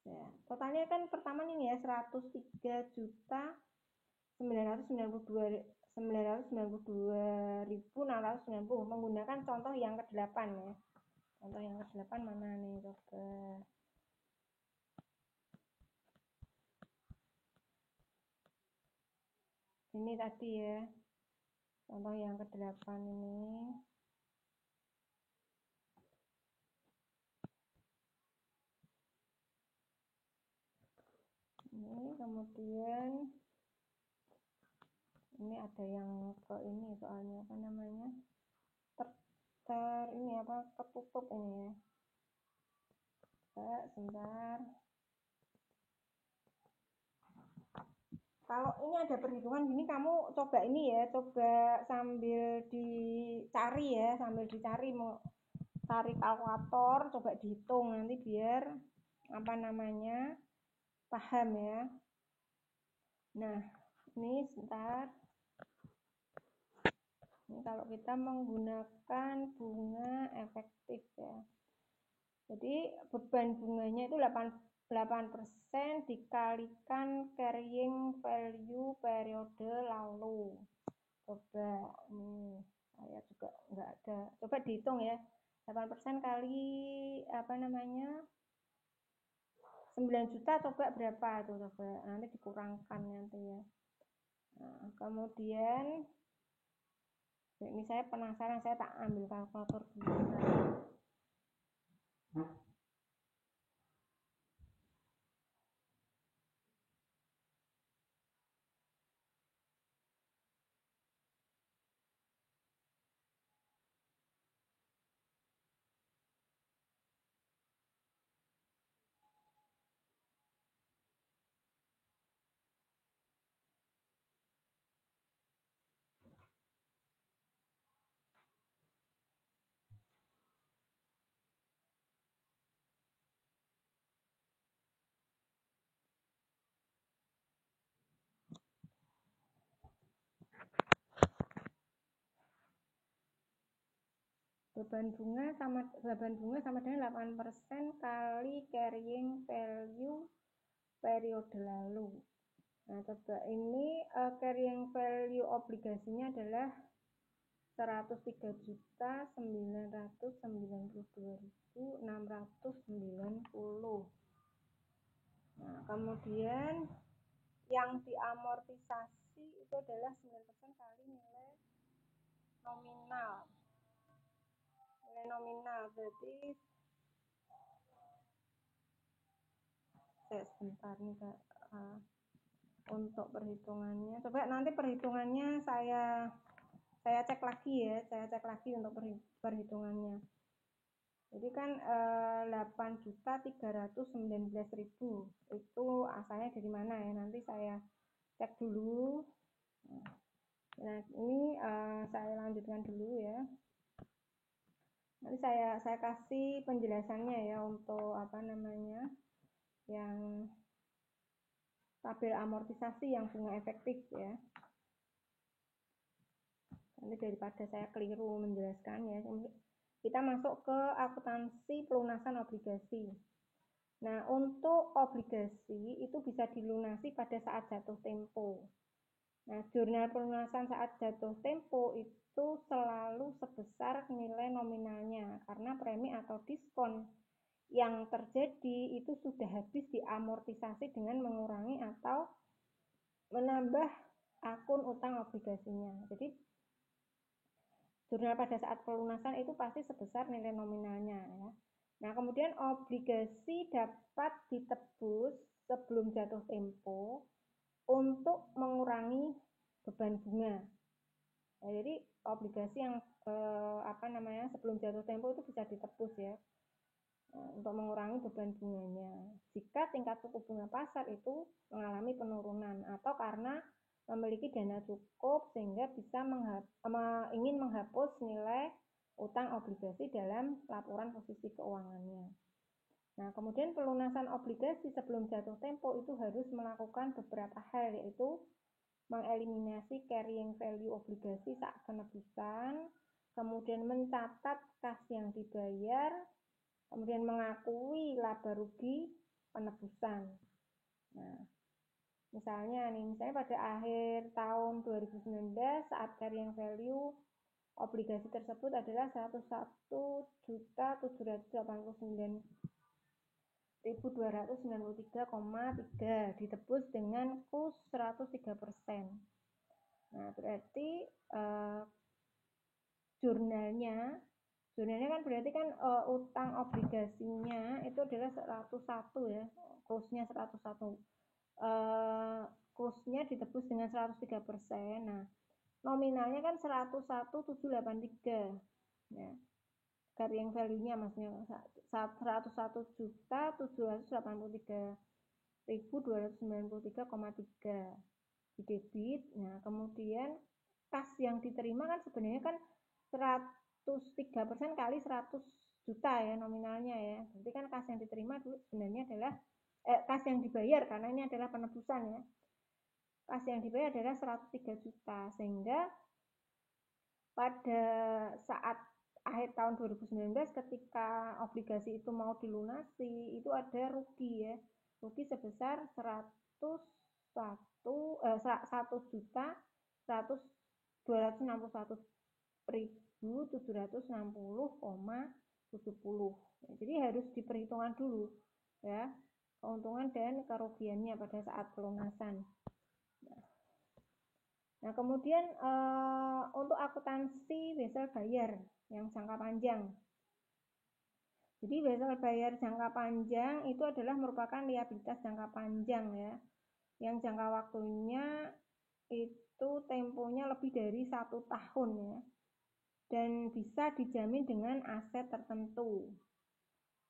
[SPEAKER 1] ya. Totalnya kan pertama ini ya 103.992.690 menggunakan contoh yang ke-8 ya. Contoh yang ke-8 mana nih, coba. Ini tadi ya. Contoh yang ke-8 ini. Ini kemudian ini ada yang ke ini soalnya apa namanya? Ini apa? Ketutup ini ya. Sebentar. Kalau ini ada perhitungan gini, kamu coba ini ya, coba sambil dicari ya, mau cari kalkulator, coba dihitung nanti biar apa namanya paham ya. Nah, ini sebentar. Ini kalau kita menggunakan bunga efektif ya. Jadi beban bunganya itu 8% dikalikan carrying value periode lalu. Coba ini saya juga nggak ada. Coba dihitung ya. 8% kali apa namanya? 9 juta coba berapa tuh, coba nanti dikurangkan nanti ya. Nah, kemudian ini saya penasaran, saya tak ambil kalkulator dulu. beban bunga sama dengan 8% kali carrying value periode lalu. Nah, coba ini carrying value obligasinya adalah 103.992.690. Nah, kemudian yang diamortisasi itu adalah 9% kali nilai nominal. Nilai nominal berarti sebentar nih Kak. Untuk perhitungannya, coba nanti perhitungannya saya cek lagi ya, untuk perhitungannya. Jadi kan 8.319.000 itu asalnya dari mana ya, nanti saya cek dulu. Nah ini saya lanjutkan dulu ya. Nanti saya kasih penjelasannya ya untuk yang tabel amortisasi yang bunga efektif ya. Nanti daripada saya keliru menjelaskan ya, kita masuk ke akuntansi pelunasan obligasi. Nah, untuk obligasi itu bisa dilunasi pada saat jatuh tempo. Nah, jurnal pelunasan saat jatuh tempo itu selalu sebesar nilai nominalnya, karena premi atau diskon yang terjadi itu sudah habis diamortisasi dengan mengurangi atau menambah akun utang obligasinya. Jadi jurnal pada saat pelunasan itu pasti sebesar nilai nominalnya ya. Nah, kemudian obligasi dapat ditebus sebelum jatuh tempo untuk mengurangi beban bunga. Nah, jadi obligasi yang sebelum jatuh tempo itu bisa ditebus ya. Untuk mengurangi beban bunganya. Jika tingkat suku bunga pasar itu mengalami penurunan atau karena memiliki dana cukup sehingga bisa ingin menghapus nilai utang obligasi dalam laporan posisi keuangannya. Nah, kemudian pelunasan obligasi sebelum jatuh tempo itu harus melakukan beberapa hal, yaitu mengeliminasi carrying value obligasi saat penebusan, kemudian mencatat kas yang dibayar, kemudian mengakui laba rugi penebusan. Nah, misalnya pada akhir tahun 2019 saat carrying value obligasi tersebut adalah 101.299.293,3 ditebus dengan kurs 103%. Nah, berarti jurnalnya kan berarti kan utang obligasinya itu adalah 101 ya, kursnya 101. Kursnya ditebus dengan 103%. Nah, nominalnya kan 101.783 ya. Carrying value-nya maksudnya 101.783.293,3 di debit. Nah, kemudian kas yang diterima kan sebenarnya kan 103% kali 100 juta ya nominalnya ya. Berarti kan kas yang diterima sebenarnya adalah kas yang dibayar, karena ini adalah penebusan ya. Kas yang dibayar adalah 103 juta, sehingga pada saat akhir tahun 2019 ketika obligasi itu mau dilunasi itu ada rugi ya. Rugi sebesar 1.261.760,70. Jadi harus diperhitungkan dulu ya keuntungan dan kerugiannya pada saat pelunasan. Nah, kemudian untuk akuntansi wesel bayar yang jangka panjang. Jadi wesel bayar jangka panjang itu adalah merupakan liabilitas jangka panjang ya, yang jangka waktunya itu temponya lebih dari 1 tahun ya, dan bisa dijamin dengan aset tertentu.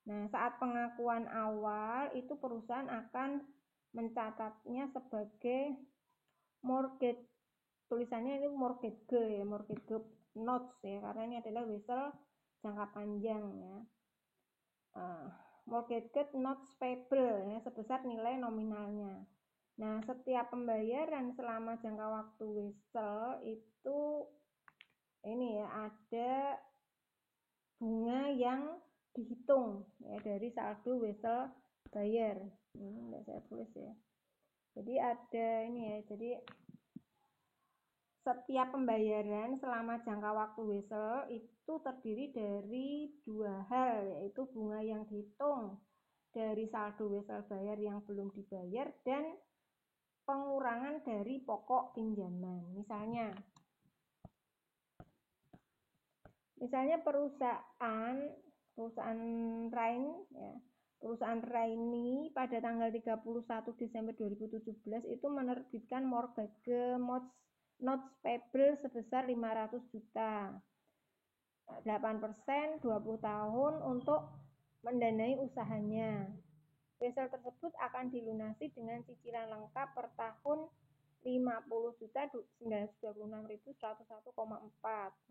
[SPEAKER 1] Nah, saat pengakuan awal itu perusahaan akan mencatatnya sebagai mortgage, tulisannya ini mortgage ya, mortgage notes ya, karena ini adalah wesel jangka panjang ya. Mortgage notes payable ya, sebesar nilai nominalnya. Nah, setiap pembayaran selama jangka waktu wesel itu ini ya ada bunga yang dihitung ya dari saldo wesel bayar. Ini enggak saya tulis ya. Jadi ada ini ya, jadi setiap pembayaran selama jangka waktu wesel itu terdiri dari dua hal, yaitu bunga yang dihitung dari saldo wesel bayar yang belum dibayar dan pengurangan dari pokok pinjaman. Misalnya perusahaan Rain ya. Perusahaan Raini pada tanggal 31 Desember 2017 itu menerbitkan mortgage notes payable sebesar 500 juta. 8%, 20 tahun untuk mendanai usahanya. Wesel tersebut akan dilunasi dengan cicilan lengkap per tahun 50.926.101,4.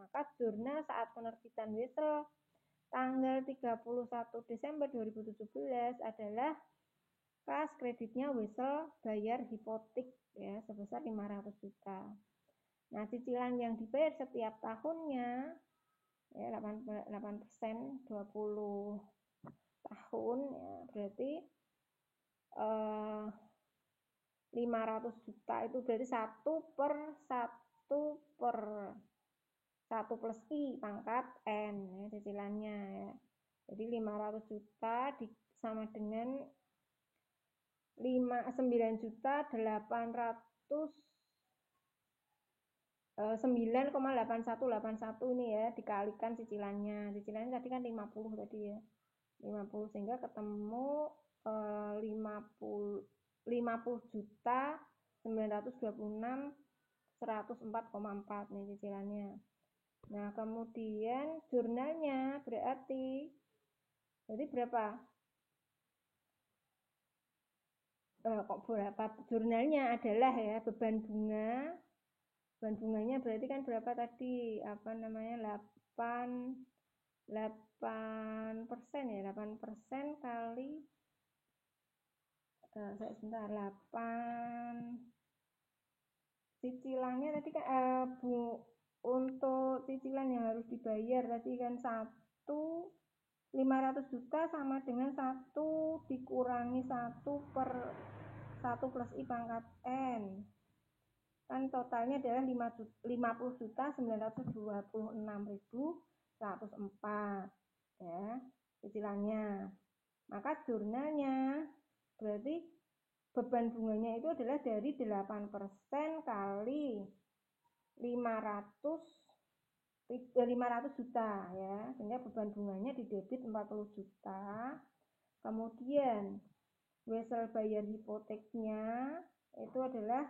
[SPEAKER 1] Maka jurnal saat penerbitan wesel tanggal 31 Desember 2017 adalah kas kreditnya wesel bayar hipotek ya sebesar 500 juta. Nah, cicilan yang dibayar setiap tahunnya ya 8%, 20 tahun ya berarti 500 juta itu berarti 1 per 1 plus I pangkat N ya, cicilannya ya. Jadi 500 juta sama dengan 9,8181 ini ya dikalikan cicilannya. Cicilannya tadi kan 50 tadi ya. 50 sehingga ketemu 50 juta 926 104,4 nih cicilannya. Nah, kemudian jurnalnya berarti jadi berapa? Kok berapa? Jurnalnya adalah ya beban bunganya berarti kan berapa tadi? 8% ya, 8% kali sebentar 8 cicilannya tadi kan untuk cicilan yang harus dibayar tadi kan 500 juta sama dengan 1 dikurangi 1 per 1 plus I pangkat N kan totalnya adalah 50.926.104 ya cicilannya. Maka jurnalnya berarti beban bunganya itu adalah dari 8% kali 500 juta ya, sehingga beban bunganya di debit 40 juta. Kemudian wesel bayar hipoteknya itu adalah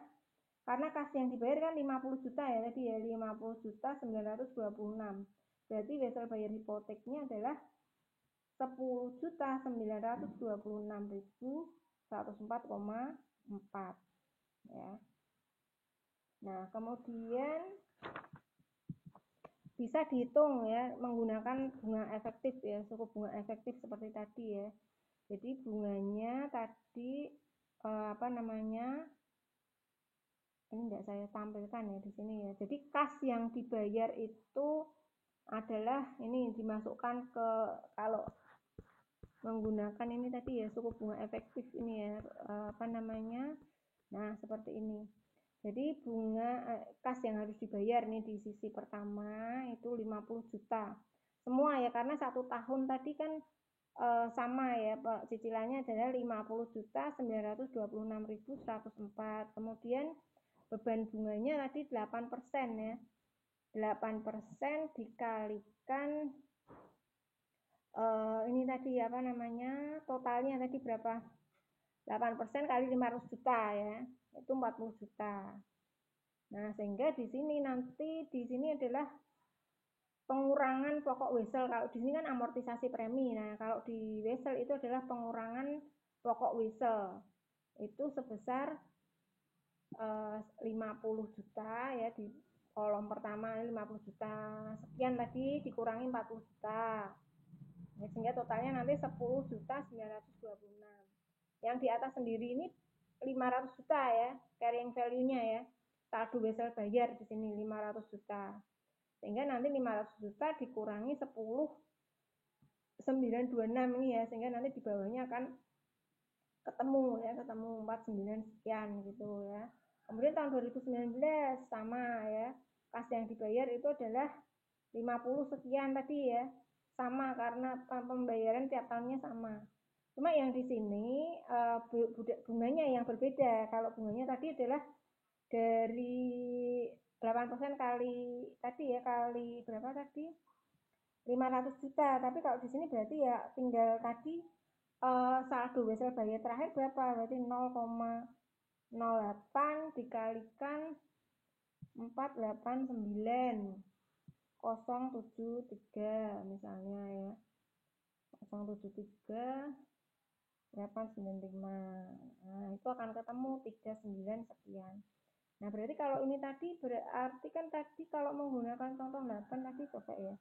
[SPEAKER 1] karena kas yang dibayar kan 50 juta ya tadi ya, 50 juta 926. Berarti wesel bayar hipoteknya adalah 10 juta 926.104,4 ya. Nah, kemudian bisa dihitung ya menggunakan bunga efektif ya, suku bunga efektif seperti tadi ya. Jadi bunganya tadi ini tidak saya tampilkan ya di sini ya. Jadi kas yang dibayar itu adalah ini dimasukkan ke kalau menggunakan ini tadi ya suku bunga efektif ini ya nah seperti ini. Jadi bunga kas yang harus dibayar nih di sisi pertama itu 50 juta semua ya karena 1 tahun tadi kan sama ya cicilannya adalah 50 juta 926.104. Kemudian beban bunganya tadi 8% ya 8% dikalikan ini tadi totalnya tadi berapa 8% kali 500 juta ya itu 40 juta. Nah sehingga di sini adalah pengurangan pokok wesel. Kalau di sini kan amortisasi premi. Nah kalau di wesel itu adalah pengurangan pokok wesel itu sebesar 50 juta ya di kolom pertama 50 juta sekian tadi dikurangi 40 juta ya, sehingga totalnya nanti 10 juta 926. Yang di atas sendiri ini 500 juta ya carrying value-nya ya saldo wesel bayar di sini 500 juta sehingga nanti 500 juta dikurangi 10 926 ini ya, sehingga nanti di bawahnya akan ketemu ya, ketemu 49 sekian gitu ya. Kemudian tahun 2019 sama ya, kas yang dibayar itu adalah 50 sekian tadi ya, sama karena pembayaran tiap tahunnya sama. Cuma yang di sini bunganya yang berbeda. Kalau bunganya tadi adalah dari 8% kali tadi ya, kali berapa tadi? 500 juta. Tapi kalau di sini berarti ya tinggal tadi saldo wesel bayar terakhir berapa? Berarti 0,08 dikalikan 489,073 misalnya ya. 073 895. Nah, itu akan ketemu 39 sekian. Nah, berarti kalau ini tadi berarti kan tadi kalau menggunakan contoh 8 tadi coba ya.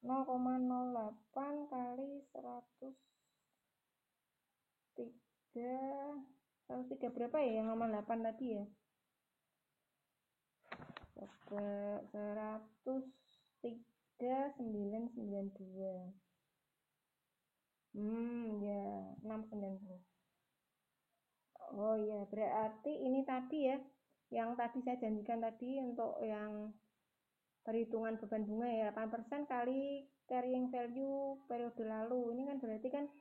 [SPEAKER 1] 0,08 kali 103 berapa ya yang nomor 8 tadi ya? Coba 103,992. Ya, 690. Oh ya, berarti ini tadi ya, yang tadi saya janjikan tadi untuk yang perhitungan beban bunga ya, 8% kali carrying value periode lalu. Ini kan berarti kan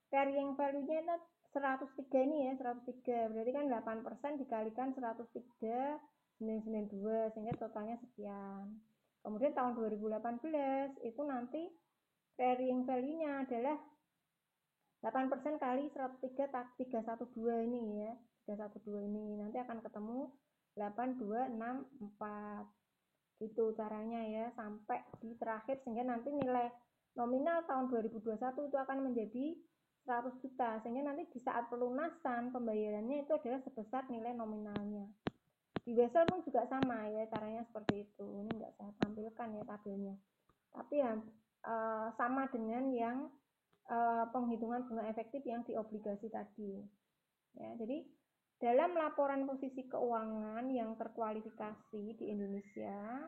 [SPEAKER 1] carrying value-nya itu 103 ini ya, 103. Berarti kan 8% dikalikan 103,992 sehingga totalnya sekian. Kemudian tahun 2018 itu nanti carrying value-nya adalah 8% kali 103,312 ini ya. 312 ini nanti akan ketemu 8264. Gitu caranya ya sampai di terakhir sehingga nanti nilai nominal tahun 2021 itu akan menjadi 100 juta sehingga nanti di saat pelunasan pembayarannya itu adalah sebesar nilai nominalnya. Di wesel pun juga sama ya caranya seperti itu. Ini enggak saya tampilkan ya tabelnya. Tapi ya sama dengan yang penghitungan bunga efektif yang di obligasi tadi. Ya, jadi dalam laporan posisi keuangan yang terkualifikasi di Indonesia,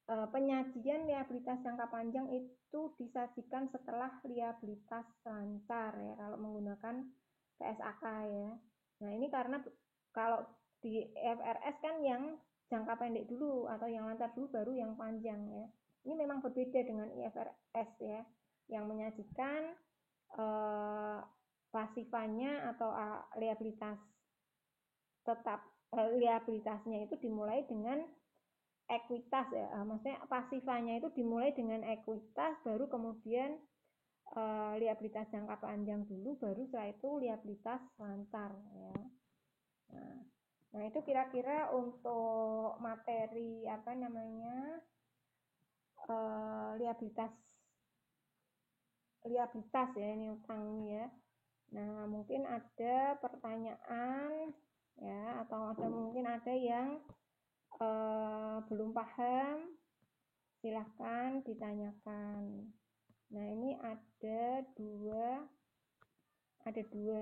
[SPEAKER 1] penyajian liabilitas jangka panjang itu disajikan setelah liabilitas lancar ya kalau menggunakan PSAK ya. Nah ini karena kalau di IFRS kan yang jangka pendek dulu atau yang lancar dulu baru yang panjang ya. Ini memang berbeda dengan IFRS ya, yang menyajikan pasifanya atau liabilitas tetap liabilitasnya itu dimulai dengan ekuitas ya, maksudnya pasifanya itu dimulai dengan ekuitas baru kemudian liabilitas jangka panjang dulu baru setelah itu liabilitas lancar ya. Nah itu kira-kira untuk materi apa namanya liabilitas ya ini utang ya. Nah mungkin ada pertanyaan ya atau mungkin ada yang belum paham, silahkan ditanyakan. Nah ini ada dua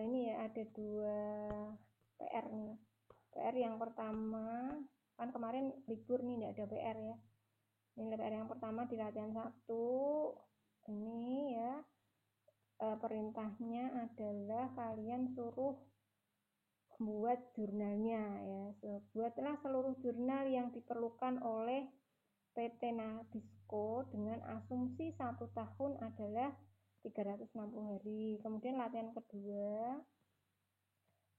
[SPEAKER 1] ini ya, ada dua PR nih. PR yang pertama kan kemarin libur nih nggak ada PR ya. Ini PR yang pertama di latihan 1 ini ya, perintahnya adalah kalian suruh buat jurnalnya ya. Buatlah seluruh jurnal yang diperlukan oleh PT Nabisco dengan asumsi 1 tahun adalah 360 hari. Kemudian latihan kedua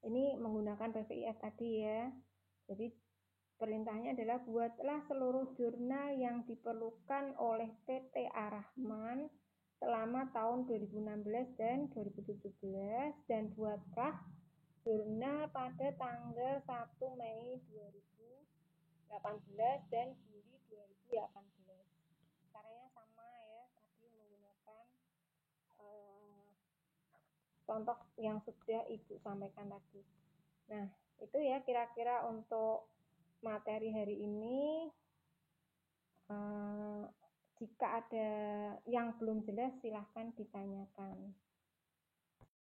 [SPEAKER 1] ini menggunakan PVIF tadi ya. Jadi perintahnya adalah buatlah seluruh jurnal yang diperlukan oleh PT Arahman selama tahun 2016 dan 2017 dan buatlah jurnal pada tanggal 1 Mei 2018 dan Juli 2018. Caranya sama ya, tadi menggunakan contoh yang sudah Ibu sampaikan tadi. Nah, itu ya kira-kira untuk materi hari ini. Jika ada yang belum jelas silahkan ditanyakan.